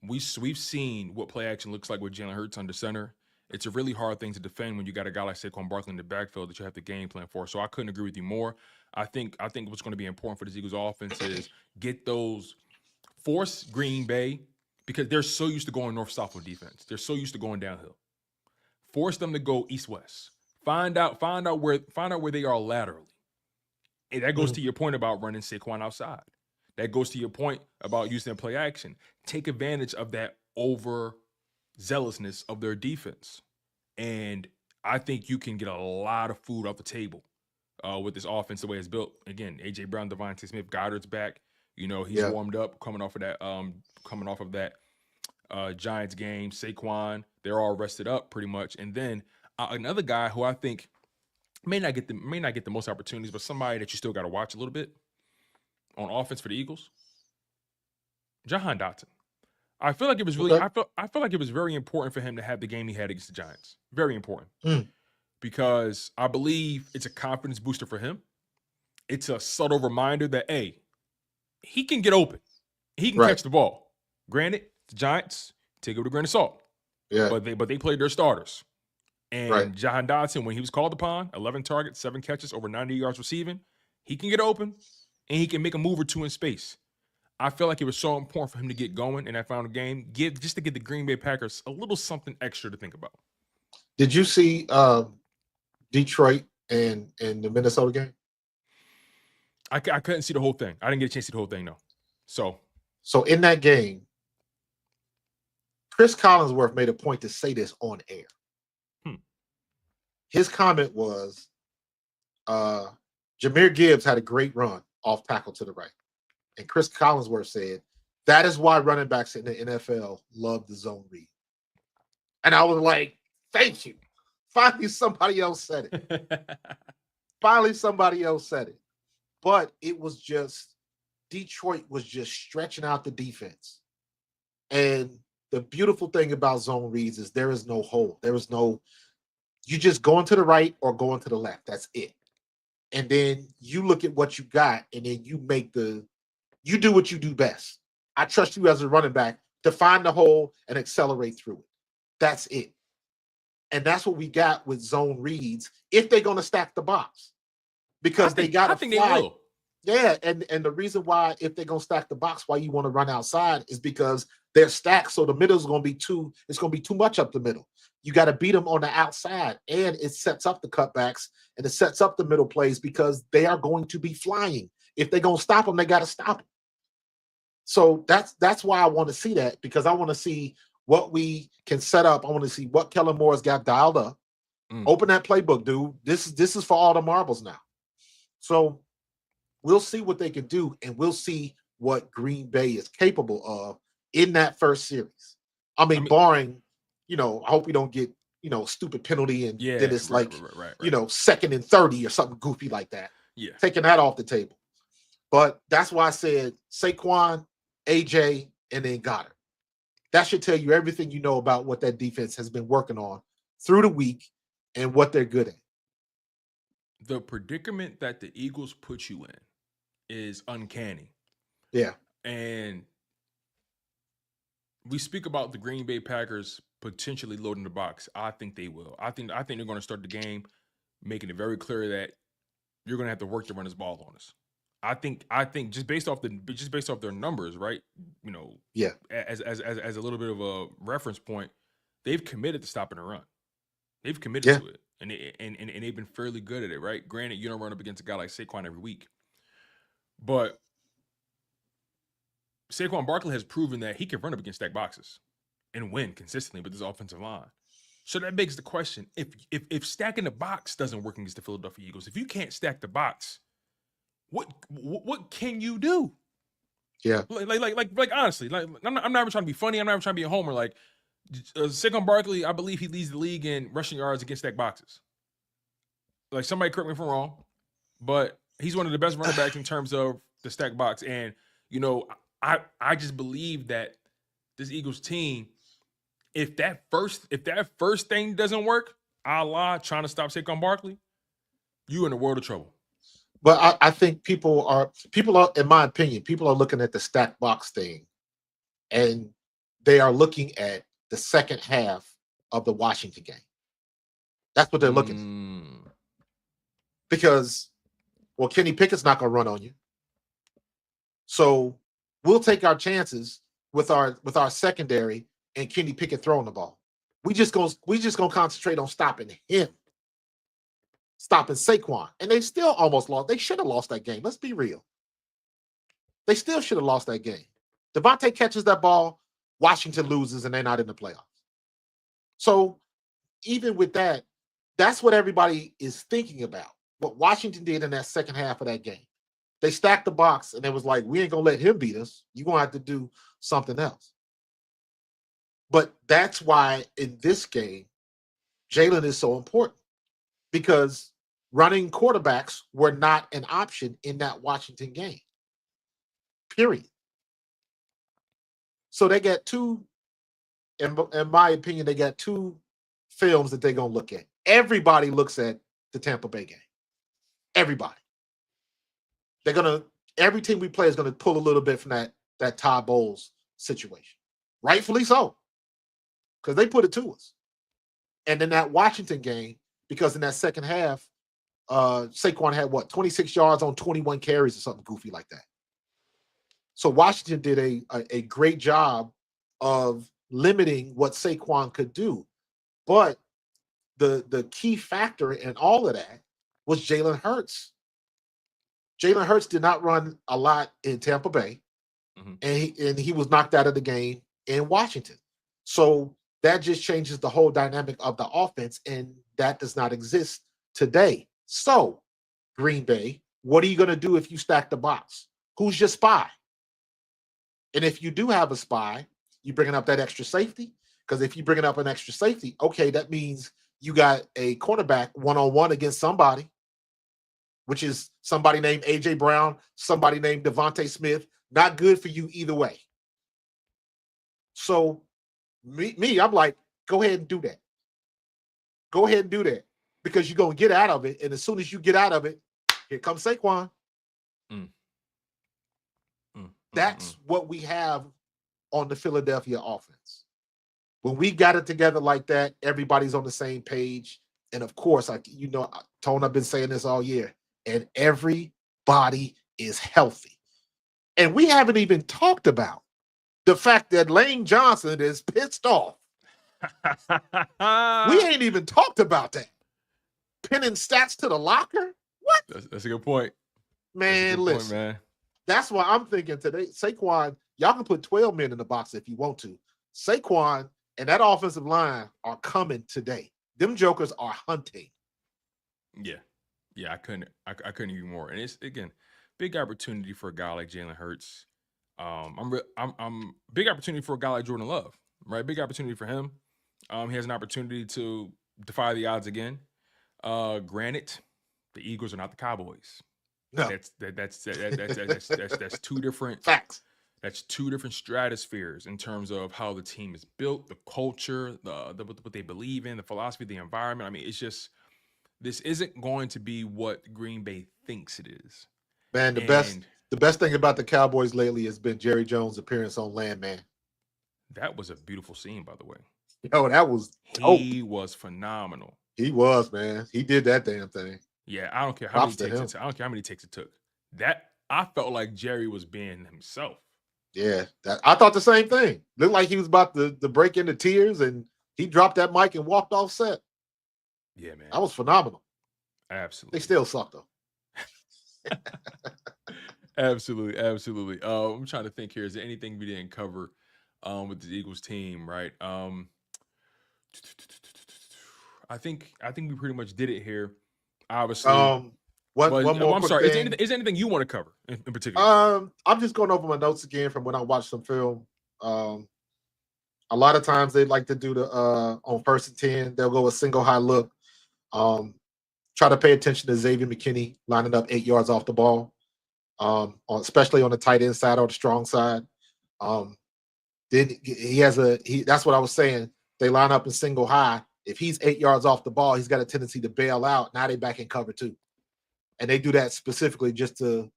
We've seen what play action looks like with Jalen Hurts under center. It's a really hard thing to defend when you got a guy like Saquon Barkley in the backfield that you have to game plan for. So I couldn't agree with you more. I think what's going to be important for this Eagles offense is get those, force Green Bay, because they're so used to going north-south on defense. They're so used to going downhill. Force them to go east-west. Find out where they are laterally. And that goes to your point about running Saquon outside. That goes to your point about using play action. Take advantage of that overzealousness of their defense. And I think you can get a lot of food off the table with this offense the way it's built. Again, A.J. Brown, Devontae Smith, Goddard's back. He's warmed up coming off of that Giants game. Saquon, they're all rested up pretty much. And then another guy who I think may not get the most opportunities, but somebody that you still got to watch a little bit on offense for the Eagles, Jahan Dotson. I feel like it was really I feel like it was very important for him to have the game he had against the Giants. Very important. Because I believe it's a confidence booster for him. It's a subtle reminder that, hey, he can get open. He can catch the ball. Granted, the Giants, take it with a grain of salt. Yeah. But they played their starters. And Jahan Dotson, when he was called upon, 11 targets, 7 catches, over 90 yards receiving, he can get open and he can make a move or two in space. I feel like it was so important for him to get going in that final game, just to give the Green Bay Packers a little something extra to think about. Did you see Detroit and the Minnesota game? I couldn't see the whole thing. I didn't get a chance to see the whole thing, no. So in that game, Chris Collinsworth made a point to say this on air. His comment was, Jahmyr Gibbs had a great run off tackle to the right. And Chris Collinsworth said, that is why running backs in the NFL love the zone read. And I was like, thank you. Finally, somebody else said it. But it was just, Detroit was just stretching out the defense. And the beautiful thing about zone reads is there is no hole. There is no, you just going to the right or going to the left. That's it. And then you look at what you got, and then you do what you do best. I trust you as a running back to find the hole and accelerate through it. That's it. And that's what we got with zone reads if they're going to stack the box. Because they got to fly. They will. Yeah, and the reason why, if they're going to stack the box, why you want to run outside is because they're stacked, so the middle is going to be too much up the middle. You got to beat them on the outside, and it sets up the cutbacks, and it sets up the middle plays because they are going to be flying. If they're going to stop them, they got to stop them. So that's why I want to see that, because I want to see what we can set up. I want to see what Kellen Moore's got dialed up. Open that playbook, dude. This is for all the marbles now. So we'll see what they can do, and we'll see what Green Bay is capable of in that first series. I mean barring, I hope we don't get, stupid penalty and then it's right. 2nd and 30 or something goofy like that. Yeah. Taking that off the table. But that's why I said Saquon, AJ, and then Goddard. That should tell you everything you know about what that defense has been working on through the week and what they're good at. The predicament that the Eagles put you in is uncanny. Yeah. And we speak about the Green Bay Packers potentially loading the box. I think they will. I think they're going to start the game making it very clear that you're going to have to work to run this ball on us. I think just based off their numbers, right? Yeah. As a little bit of a reference point, they've committed to stopping the run. They've committed to it, and they've been fairly good at it, right? Granted, you don't run up against a guy like Saquon every week, but Saquon Barkley has proven that he can run up against stacked boxes and win consistently with his offensive line. So that begs the question: if stacking the box doesn't work against the Philadelphia Eagles, if you can't stack the box, what can you do? Yeah, like honestly, like I'm not even trying to be funny. I'm not even trying to be a homer. Like Saquon Barkley, I believe he leads the league in rushing yards against stacked boxes. Like, somebody correct me if I'm wrong, but he's one of the best running backs in terms of the stacked box. And I just believe that this Eagles team, if that first thing doesn't work, a la trying to stop Saquon Barkley, You in a world of trouble. But I think people are, in my opinion, people are looking at the stack box thing, and they are looking at the second half of the Washington game. That's what they're looking at. Because, well, Kenny Pickett's not going to run on you. So we'll take our chances with our secondary and Kenny Pickett throwing the ball. We just gonna concentrate on stopping him, stopping Saquon. And they still almost lost. They should have lost that game. Let's be real. They still should have lost that game. Devontae catches that ball, Washington loses, and they're not in the playoffs. So even with that, that's what everybody is thinking about. What Washington did in that second half of that game. They stacked the box, and it was like, we ain't going to let him beat us. You're going to have to do something else. But that's why in this game, Jalen is so important, because running quarterbacks were not an option in that Washington game. Period. So they got two, in my opinion, they got two films that they're going to look at. Everybody looks at the Tampa Bay game. Everybody. They're going to, every team we play is going to pull a little bit from that Todd Bowles situation. Rightfully so. Because they put it to us. And in that Washington game, because in that second half, Saquon had 26 yards on 21 carries or something goofy like that. So Washington did a great job of limiting what Saquon could do. But the key factor in all of that was Jalen Hurts. Jalen Hurts did not run a lot in Tampa Bay, and he was knocked out of the game in Washington. So that just changes the whole dynamic of the offense, and that does not exist today. So, Green Bay, what are you going to do if you stack the box? Who's your spy? And if you do have a spy, you bringing up that extra safety? Because if you bringing up an extra safety, okay, that means you got a cornerback one-on-one against somebody, which is somebody named A.J. Brown, somebody named Devontae Smith. Not good for you either way. So, I'm like, go ahead and do that. Go ahead and do that, because you're going to get out of it. And as soon as you get out of it, here comes Saquon. That's what we have on the Philadelphia offense. When we got it together like that, everybody's on the same page. And of course, Tone, I've been saying this all year, and everybody is healthy. And we haven't even talked about the fact that Lane Johnson is pissed off. We ain't even talked about that. Pinning stats to the locker? What? That's a good point. Man, listen. Man. That's why I'm thinking today, Saquon, y'all can put 12 men in the box if you want to. Saquon and that offensive line are coming today. Them jokers are hunting. Yeah, I couldn't agree more. And it's, again, big opportunity for a guy like Jalen Hurts. I'm big opportunity for a guy like Jordan Love, right? Big opportunity for him. He has an opportunity to defy the odds again. Granted, the Eagles are not the Cowboys. No, that's two different facts. That's two different stratospheres in terms of how the team is built, the culture, what they believe in, the philosophy, the environment. I mean, it's just, this isn't going to be what Green Bay thinks it is. Man, the best thing about the Cowboys lately has been Jerry Jones' appearance on Landman. That was a beautiful scene, by the way. Yo, that was dope. He was phenomenal. He was, man. He did that damn thing. Yeah, I don't care how many takes I don't care how many takes it took. That, I felt like Jerry was being himself. Yeah, I thought the same thing. Looked like he was about to break into tears, and he dropped that mic and walked off set. Yeah, man. That was phenomenal. Absolutely. They still suck, though. Absolutely. I'm trying to think here. Is there anything we didn't cover with the Eagles team, right? I think we pretty much did it here. Obviously. One more I'm sorry. thing. Is there anything you want to cover in particular? I'm just going over my notes again from when I watched some film. A lot of times they like to do the on 1st and 10, they'll go a single high look. Try to pay attention to Xavier McKinney lining up 8 yards off the ball, especially on the tight end side or the strong side. Then that's what I was saying. They line up in single high. If he's 8 yards off the ball, he's got a tendency to bail out. Now they back in cover 2. And they do that specifically just to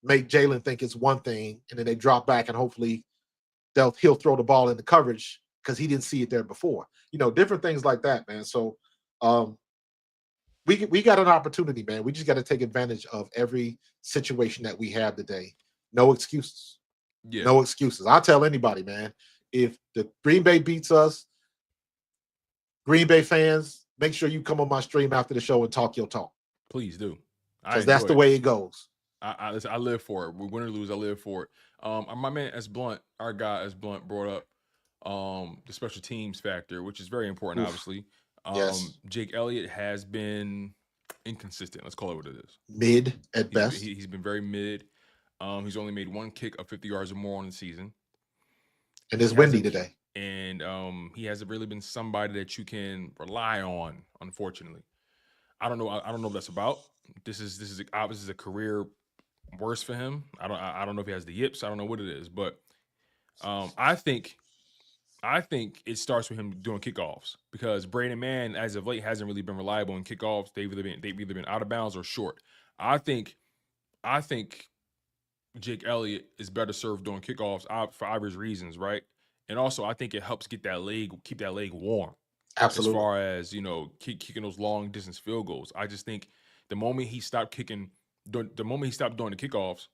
make Jalen think it's one thing, and then they drop back and hopefully he'll throw the ball into coverage because he didn't see it there before. Different things like that, man. So we got an opportunity, man. We just got to take advantage of every situation that we have today. No excuses. Yeah. No excuses. I'll tell anybody, man, if the Green Bay beats us, Green Bay fans, make sure you come on my stream after the show and talk your talk. Please do. Because that's the way it goes. I live for it. We win or lose, I live for it. My man S. Blunt, our guy S. Blunt, brought up the special teams factor, which is very important, obviously. Yes. Jake Elliott has been inconsistent. Let's call it what it is. Mid at best. He's been very mid. He's only made one kick of 50 yards or more on the season. And it's windy today. And he hasn't really been somebody that you can rely on, unfortunately. I don't know what that's about. This is obviously a career worse for him. I don't know if he has the yips. I don't know what it is, but I think it starts with him doing kickoffs, because Braden Mann, as of late, hasn't really been reliable in kickoffs. They've either been out of bounds or short. I think Jake Elliott is better served doing kickoffs for obvious reasons, right? And also, I think it helps keep that leg warm. Absolutely. As far as, kicking those long distance field goals. I just think the moment he stopped doing the kickoffs,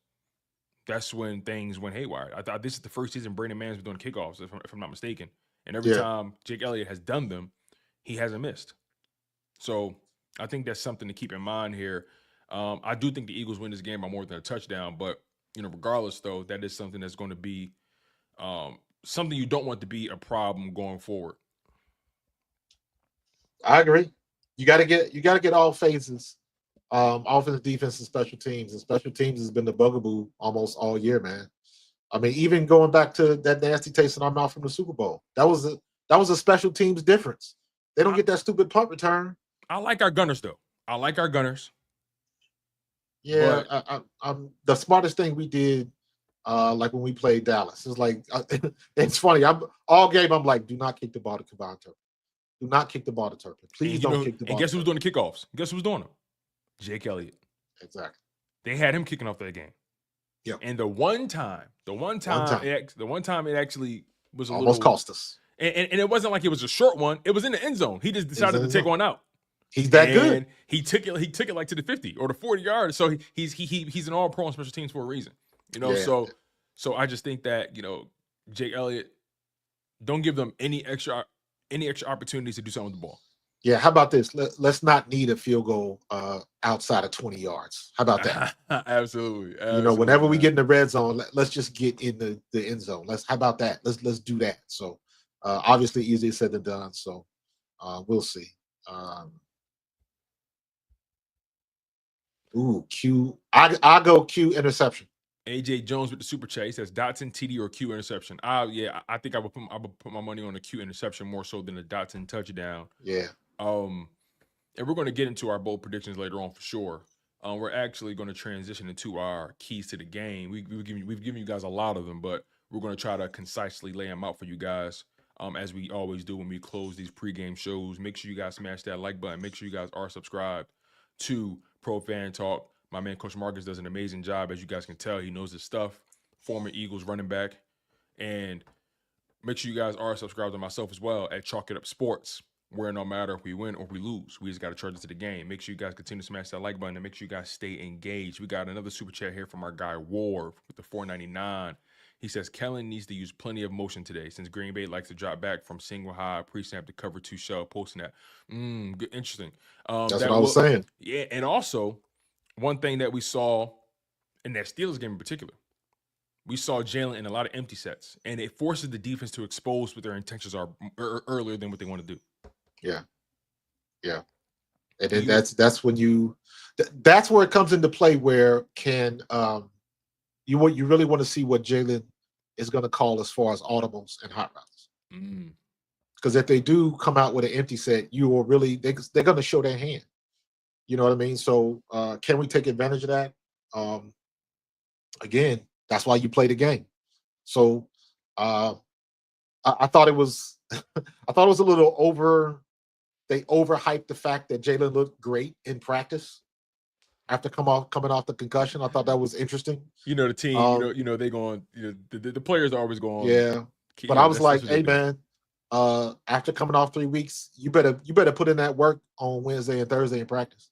that's when things went haywire. I thought this is the first season Brandon Mann's been doing kickoffs, if I'm not mistaken. And every time Jake Elliott has done them, he hasn't missed. So I think that's something to keep in mind here. I do think the Eagles win this game by more than a touchdown, but regardless, though, that is something that's going to be something you don't want to be a problem going forward. I agree. You got to get all phases, offense, defense, and special teams. And special teams has been the bugaboo almost all year, man. I mean, even going back to that nasty taste in our mouth from the Super Bowl, that was a special teams difference. They don't get that stupid punt return. I like our gunners, though. I like our gunners. Yeah, I'm the smartest thing we did. Like when we played Dallas, it's like it's funny. All game I'm like, do not kick the ball to Kevon Turpin. Do not kick the ball to Turpin. Please don't kick the ball. And guess who's doing the kickoffs? Guess who's doing them? Jake Elliott. Exactly. They had him kicking off that game. Yeah. And the one time it actually was almost cost us. And it wasn't like it was a short one. It was in the end zone. He just decided to take one out. He's that good. He took it like to the 50 or the 40 yards. So he's an all-pro on special teams for a reason. So I just think that, Jake Elliott, don't give them any extra opportunities to do something with the ball. Yeah, how about this? Let's not need a field goal outside of 20 yards. How about that? Absolutely. Whenever we get in the red zone, let's just get in the end zone. How about that? Let's do that. So obviously easier said than done. So we'll see. Q. I go Q interception. AJ Jones with the super chat. He says Dotson, TD, or Q interception. I think I would put my money on a Q interception more so than a Dotson touchdown. Yeah. And we're going to get into our bold predictions later on for sure. We're actually going to transition into our keys to the game. We've given you guys a lot of them, but we're going to try to concisely lay them out for you guys, as we always do when we close these pregame shows. Make sure you guys smash that like button. Make sure you guys are subscribed to Pro Fan Talk. My man, Coach Marcus, does an amazing job. As you guys can tell, he knows his stuff. Former Eagles running back. And make sure you guys are subscribed to myself as well at Chalk It Up Sports, where no matter if we win or we lose, we just got to charge it to the game. Make sure you guys continue to smash that like button and make sure you guys stay engaged. We got another super chat here from our guy, Warv, with the $4.99. He says, Kellen needs to use plenty of motion today since Green Bay likes to drop back from single high pre-snap to cover two shell post-snap. Good, interesting. That's what I was saying. Yeah, and also, one thing that we saw in that Steelers game in particular, we saw Jalen in a lot of empty sets, and it forces the defense to expose what their intentions are earlier than what they want to do. Yeah. And then that's when that's where it comes into play. Where you really want to see what Jalen is going to call as far as audibles and hot routes. Because if they do come out with an empty set, they're going to show their hand. You know what I mean? So can we take advantage of that? Again, that's why you play the game. So I thought it was a little over. They overhyped the fact that Jalen looked great in practice. after coming off the concussion. I thought that was interesting. You know the team. They going. The players are always going. Yeah, but I was like, hey man, after coming off 3 weeks, you better put in that work on Wednesday and Thursday in practice.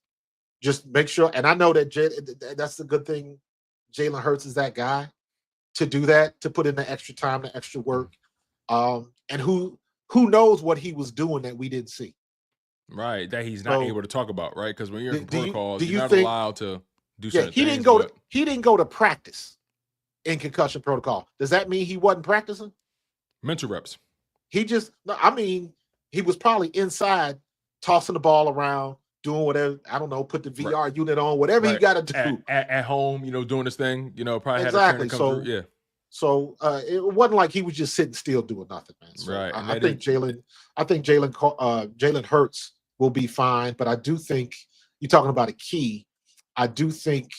Just make sure. And I know that that's the good thing. Jalen Hurts is that guy to do that, to put in the extra time, the extra work. And who knows what he was doing that we didn't see. Right, that he's not able to talk about, right? Because when you're in protocols, you're not allowed to do certain things. He didn't go to practice in concussion protocol. Does that mean he wasn't practicing? Mental reps. He was probably inside tossing the ball around, doing whatever, I don't know, put the VR unit on, whatever he got to do. At home, doing this thing, probably exactly. had a trainer come through. Yeah. So it wasn't like he was just sitting still doing nothing, man. So right. I think Jalen Hurts will be fine, but I do think you're talking about a key. I do think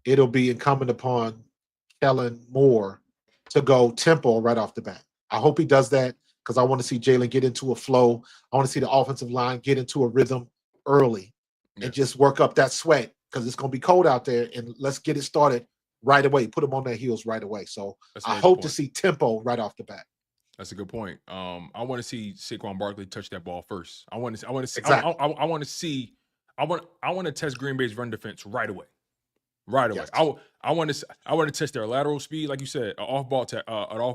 it'll be incumbent upon Kellen Moore to go tempo right off the bat. I hope he does that because I want to see Jalen get into a flow. I want to see the offensive line get into a rhythm early and just work up that sweat because it's going to be cold out there, and let's get it started right away. Put them on their heels right away. So I hope to see tempo right off the bat. That's a good point. I want to see Saquon Barkley touch that ball first. I want to see. Exactly. I want to see. I want to test Green Bay's run defense right away. Right away. Yes. I want to test their lateral speed, like you said, an off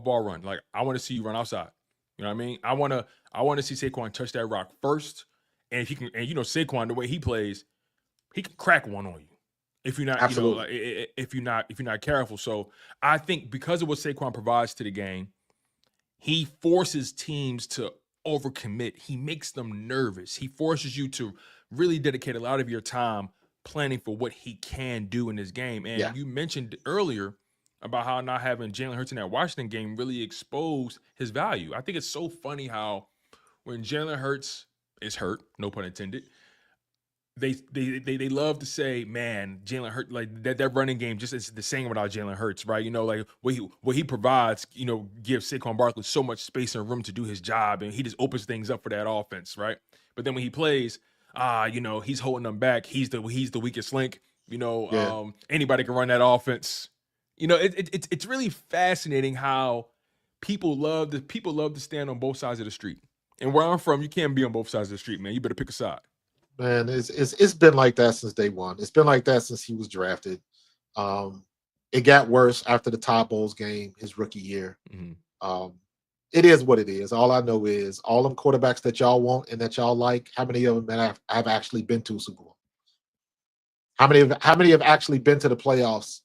ball run. Like I want to see you run outside. You know what I mean? I want to see Saquon touch that rock first, and if he can, and Saquon, the way he plays, he can crack one on you if you're not, Absolutely. if you're not careful. So I think because of what Saquon provides to the game, he forces teams to overcommit. He makes them nervous. He forces you to really dedicate a lot of your time planning for what he can do in this game. And you mentioned earlier about how not having Jalen Hurts in that Washington game really exposed his value. I think it's so funny how when Jalen Hurts is hurt, no pun intended, they love to say, man, Jalen Hurts, like that running game just is the same without Jalen Hurts, right? Like what he provides, gives Saquon Barkley so much space and room to do his job, and he just opens things up for that offense, right? But then when he plays, he's holding them back. He's the weakest link. Anybody can run that offense. It's really fascinating how people love to stand on both sides of the street. And where I'm from, you can't be on both sides of the street, man. You better pick a side. Man, it's been like that since day one. It's been like that since he was drafted. It got worse after the Todd Bowles game, his rookie year. Mm-hmm. It is what it is. All I know is all them quarterbacks that y'all want and that y'all like, how many of them have actually been to a Super Bowl? How many have actually been to the playoffs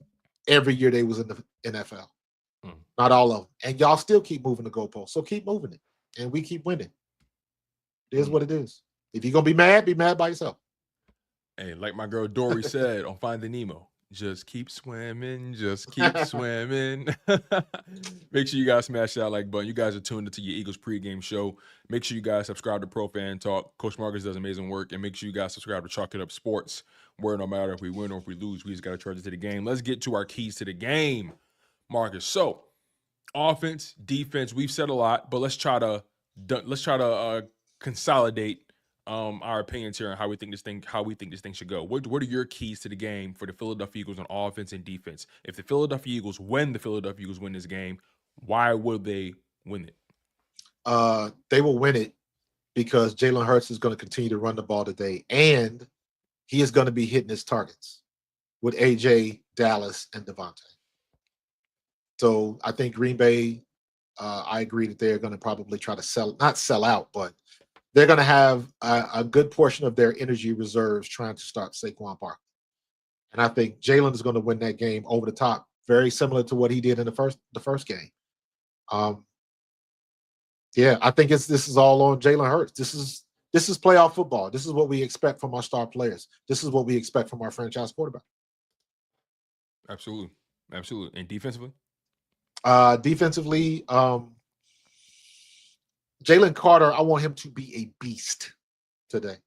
every year they was in the NFL? Mm-hmm. Not all of them. And y'all still keep moving the goalpost. So keep moving it. And we keep winning. It is what it is. If you're going to be mad by yourself. Hey, like my girl Dory said on Finding Nemo, just keep swimming, just keep swimming. Make sure you guys smash that like button. You guys are tuned into your Eagles pregame show. Make sure you guys subscribe to Pro Fan Talk. Coach Marcus does amazing work. And make sure you guys subscribe to Chalk It Up Sports, where no matter if we win or if we lose, we just got to charge it to the game. Let's get to our keys to the game, Marcus. So, offense, defense, we've said a lot, but let's try to consolidate our opinions here on how we think this thing should go. What are your keys to the game for the Philadelphia Eagles on offense and defense? If the Philadelphia Eagles win this game, why will they win it? They will win it because Jalen Hurts is going to continue to run the ball today, and he is going to be hitting his targets with AJ, Dallas, and Devontae. So I think Green Bay, I agree that they're going to probably try to not sell out, but they're going to have a good portion of their energy reserves trying to stop Saquon Barkley. And I think Jalen is going to win that game over the top, very similar to what he did in the first game. I think this is all on Jalen Hurts. This is playoff football. This is what we expect from our star players. This is what we expect from our franchise quarterback. Absolutely. And defensively? Defensively, Jalen Carter, I want him to be a beast today.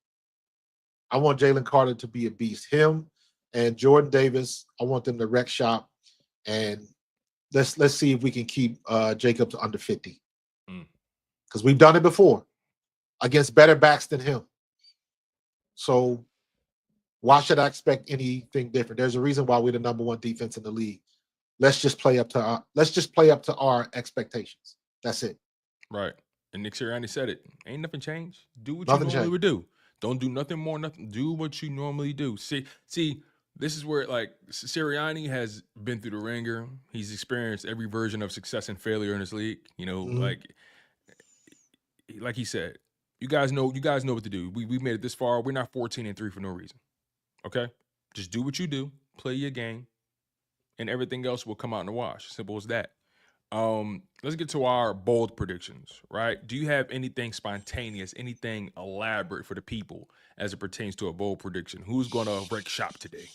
I want Jalen Carter to be a beast. Him and Jordan Davis, I want them to wreck shop, and let's see if we can keep Jacobs under 50. Because we've done it before against better backs than him. So Why should I expect anything different? There's a reason why we're the number one defense in the league. Let's just play up to our expectations. That's it. Right. And Nick Sirianni said it. Ain't nothing changed. Do what Nothing you normally changed. would do. Don't do nothing more. Nothing. Do what you normally do. See. This is where like Sirianni has been through the ringer. He's experienced every version of success and failure in this league. You know, like he said, you guys know what to do. We made it this far. We're not 14-3 for no reason. Okay, just do what you do. Play your game, and everything else will come out in the wash. Simple as that. Let's get to our bold predictions, right? Do you have anything spontaneous, anything elaborate for the people as it pertains to a bold prediction? Who's going to break shop today?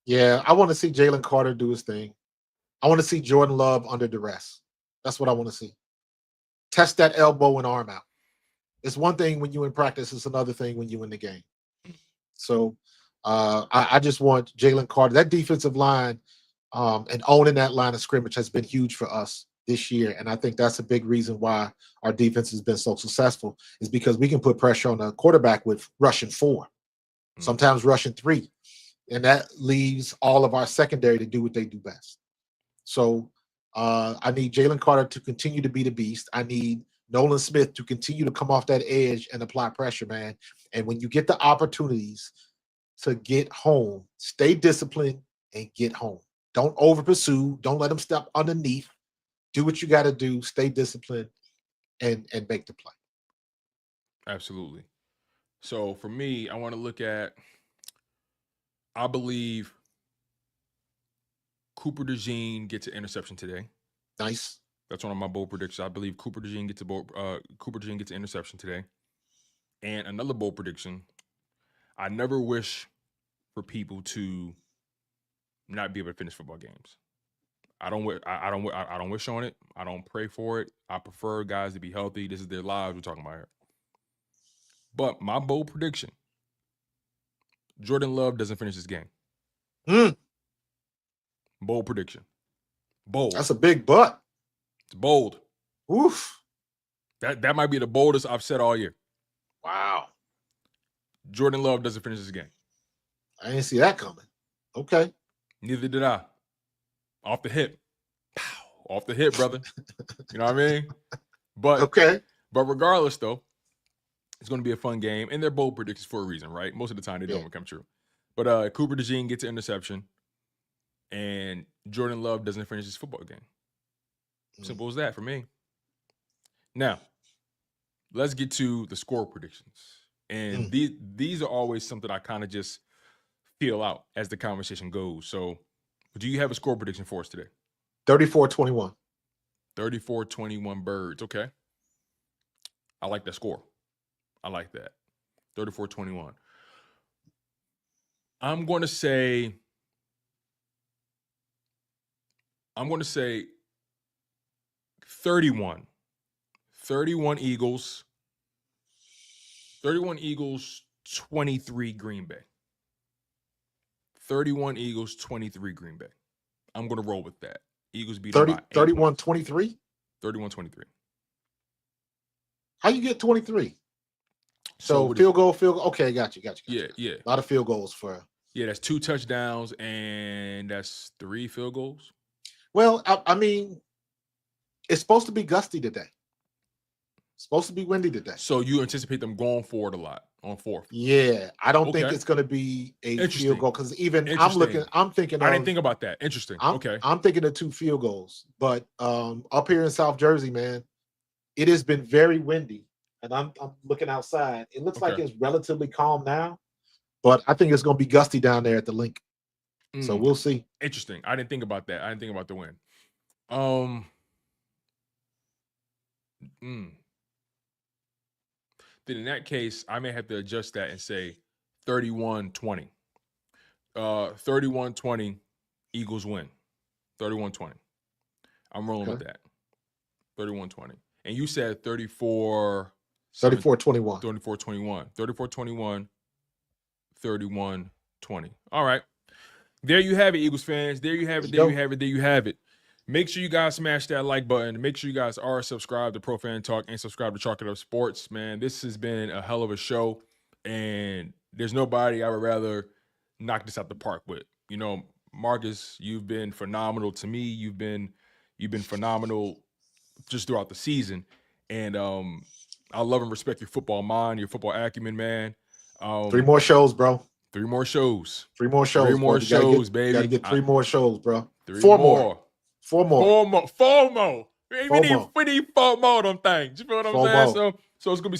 Yeah, I want to see Jalen Carter do his thing. I want to see Jordan Love under duress. That's what I want to see. Test that elbow and arm out. It's one thing when you in practice. It's another thing when you in the game. So I just want Jalen Carter. That defensive line and owning that line of scrimmage has been huge for us this year. And I think that's a big reason why our defense has been so successful is because we can put pressure on the quarterback with rushing 4, sometimes rushing 3. And that leaves all of our secondary to do what they do best. So I need Jalen Carter to continue to be the beast. I need Nolan Smith to continue to come off that edge and apply pressure, man. And when you get the opportunities to get home, stay disciplined and get home. Don't over pursue. Don't let them step underneath. Do what you got to do. Stay disciplined and make the play. Absolutely. So for me, I want to look at, I believe Cooper DeJean gets an interception today. Nice. That's one of my bold predictions. I believe Cooper DeJean gets an interception today. And another bold prediction, I never wish for people to not be able to finish football games. I don't wish on it. I don't pray for it. I prefer guys to be healthy. This is their lives we're talking about here. But my bold prediction, Jordan Love doesn't finish this game. Bold prediction. Bold. That's a big butt. It's bold. Oof. That might be the boldest I've said all year. Wow. Jordan Love doesn't finish this game. I didn't see that coming. Okay. Neither did I. Off the hip. Pow. Off the hip, brother. You know what I mean? But okay. But regardless, though, it's going to be a fun game. And they're bold predictions for a reason, right? Most of the time, they don't come true. But Cooper DeJean gets an interception. And Jordan Love doesn't finish his football game. Simple as that for me. Now, let's get to the score predictions. And these are always something I kind of just feel out as the conversation goes. So, do you have a score prediction for us today? 34-21. 34-21 Birds. Okay. I like that score. I like that. 34-21. I'm going to say 31. 31 Eagles. 31 Eagles, 23 Green Bay. 31 Eagles, 23 Green Bay. I'm going to roll with that. Eagles beat 31-23? 31-23. How you get 23? So field goal. Okay, got you. Yeah. A lot of field goals for. Yeah, that's 2 touchdowns and that's 3 field goals. Well, I mean, it's supposed to be gusty today. It's supposed to be windy today. So you anticipate them going forward a lot on 4th? Yeah, I don't think it's going to be a field goal because even I'm thinking. I didn't think about that. Interesting. I'm thinking of 2 field goals, but up here in South Jersey, man, it has been very windy, and I'm looking outside. It looks like it's relatively calm now, but I think it's going to be gusty down there at the link. So we'll see. Interesting. I didn't think about that. I didn't think about the win. Then in that case, I may have to adjust that and say 31-20. 31-20, Eagles win. 31-20. I'm rolling with that. 31-20. And you said 34-21. 34-21. 34-21. 31-20. All right. There you have it, Eagles fans. There you have it. There you have it. Make sure you guys smash that like button. Make sure you guys are subscribed to Pro Fan Talk and subscribe to Chalk It Up Sports. Man, this has been a hell of a show. and there's nobody I would rather knock this out the park with. You know, Marcus, you've been phenomenal to me. You've been phenomenal just throughout the season, and I love and respect your football mind, your football acumen, man. 3 more shows, bro. 3 more shows. 3 more shows. 3 more shows, baby. baby. Gotta get 3 more shows, bro. 4 more. 4 more. 4 more. We need 4 more of them things. You feel what I'm saying? More. So it's gonna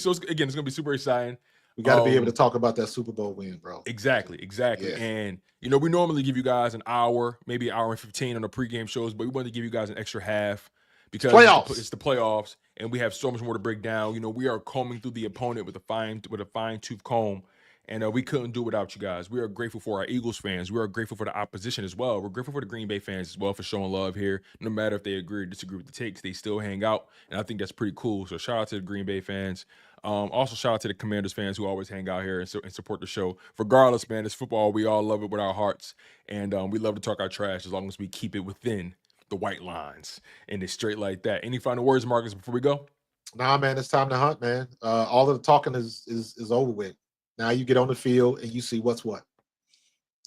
be super exciting. We got to be able to talk about that Super Bowl win, bro. Exactly. Yeah. And you know, we normally give you guys an hour, maybe an hour and 15 on the pregame shows, but we wanted to give you guys an extra half because it's the playoffs, and we have so much more to break down. You know, we are combing through the opponent with a fine-tooth comb. And we couldn't do without you guys. We are grateful for our Eagles fans. We are grateful for the opposition as well. We're grateful for the Green Bay fans as well for showing love here. No matter if they agree or disagree with the takes, they still hang out. And I think that's pretty cool. So shout out to the Green Bay fans. Also shout out to the Commanders fans who always hang out here and support the show. Regardless, man, it's football. We all love it with our hearts. And we love to talk our trash as long as we keep it within the white lines. And it's straight like that. Any final words, Marcus, before we go? Nah, man, it's time to hunt, man. All of the talking is over with. Now you get on the field and you see what's what.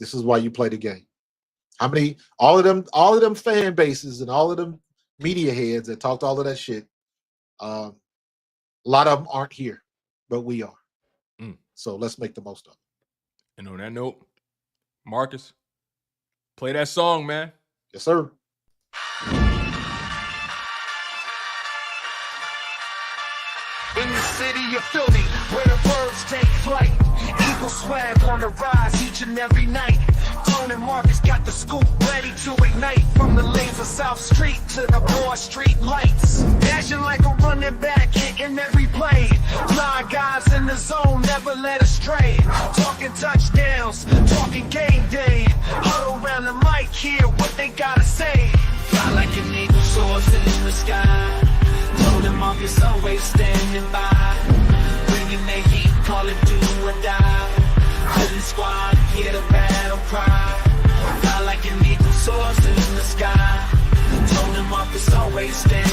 This is why you play the game. All of them fan bases and all of them media heads that talked all of that shit. A lot of them aren't here, but we are. So let's make the most of it. And on that note, Marcus, play that song, man. Yes, sir. In the city of Philly, where the birds take flight, Eagle swag on the rise each and every night. Tone and Marcus got the scoop ready to ignite. From the lanes of South Street to the Broad Street lights. Dashing like a running back, hitting every play. 9 guys in the zone, never led astray. Talking touchdowns, talking game day. Huddle around the mic, hear what they gotta say. Fly like an eagle soars in the sky. Tone and Marcus always standing by. Bringing their heat, call it do or die. Philly squad, hear the battle cry. Fly like an eagle soars in the sky. Tone and Marcus always standing by.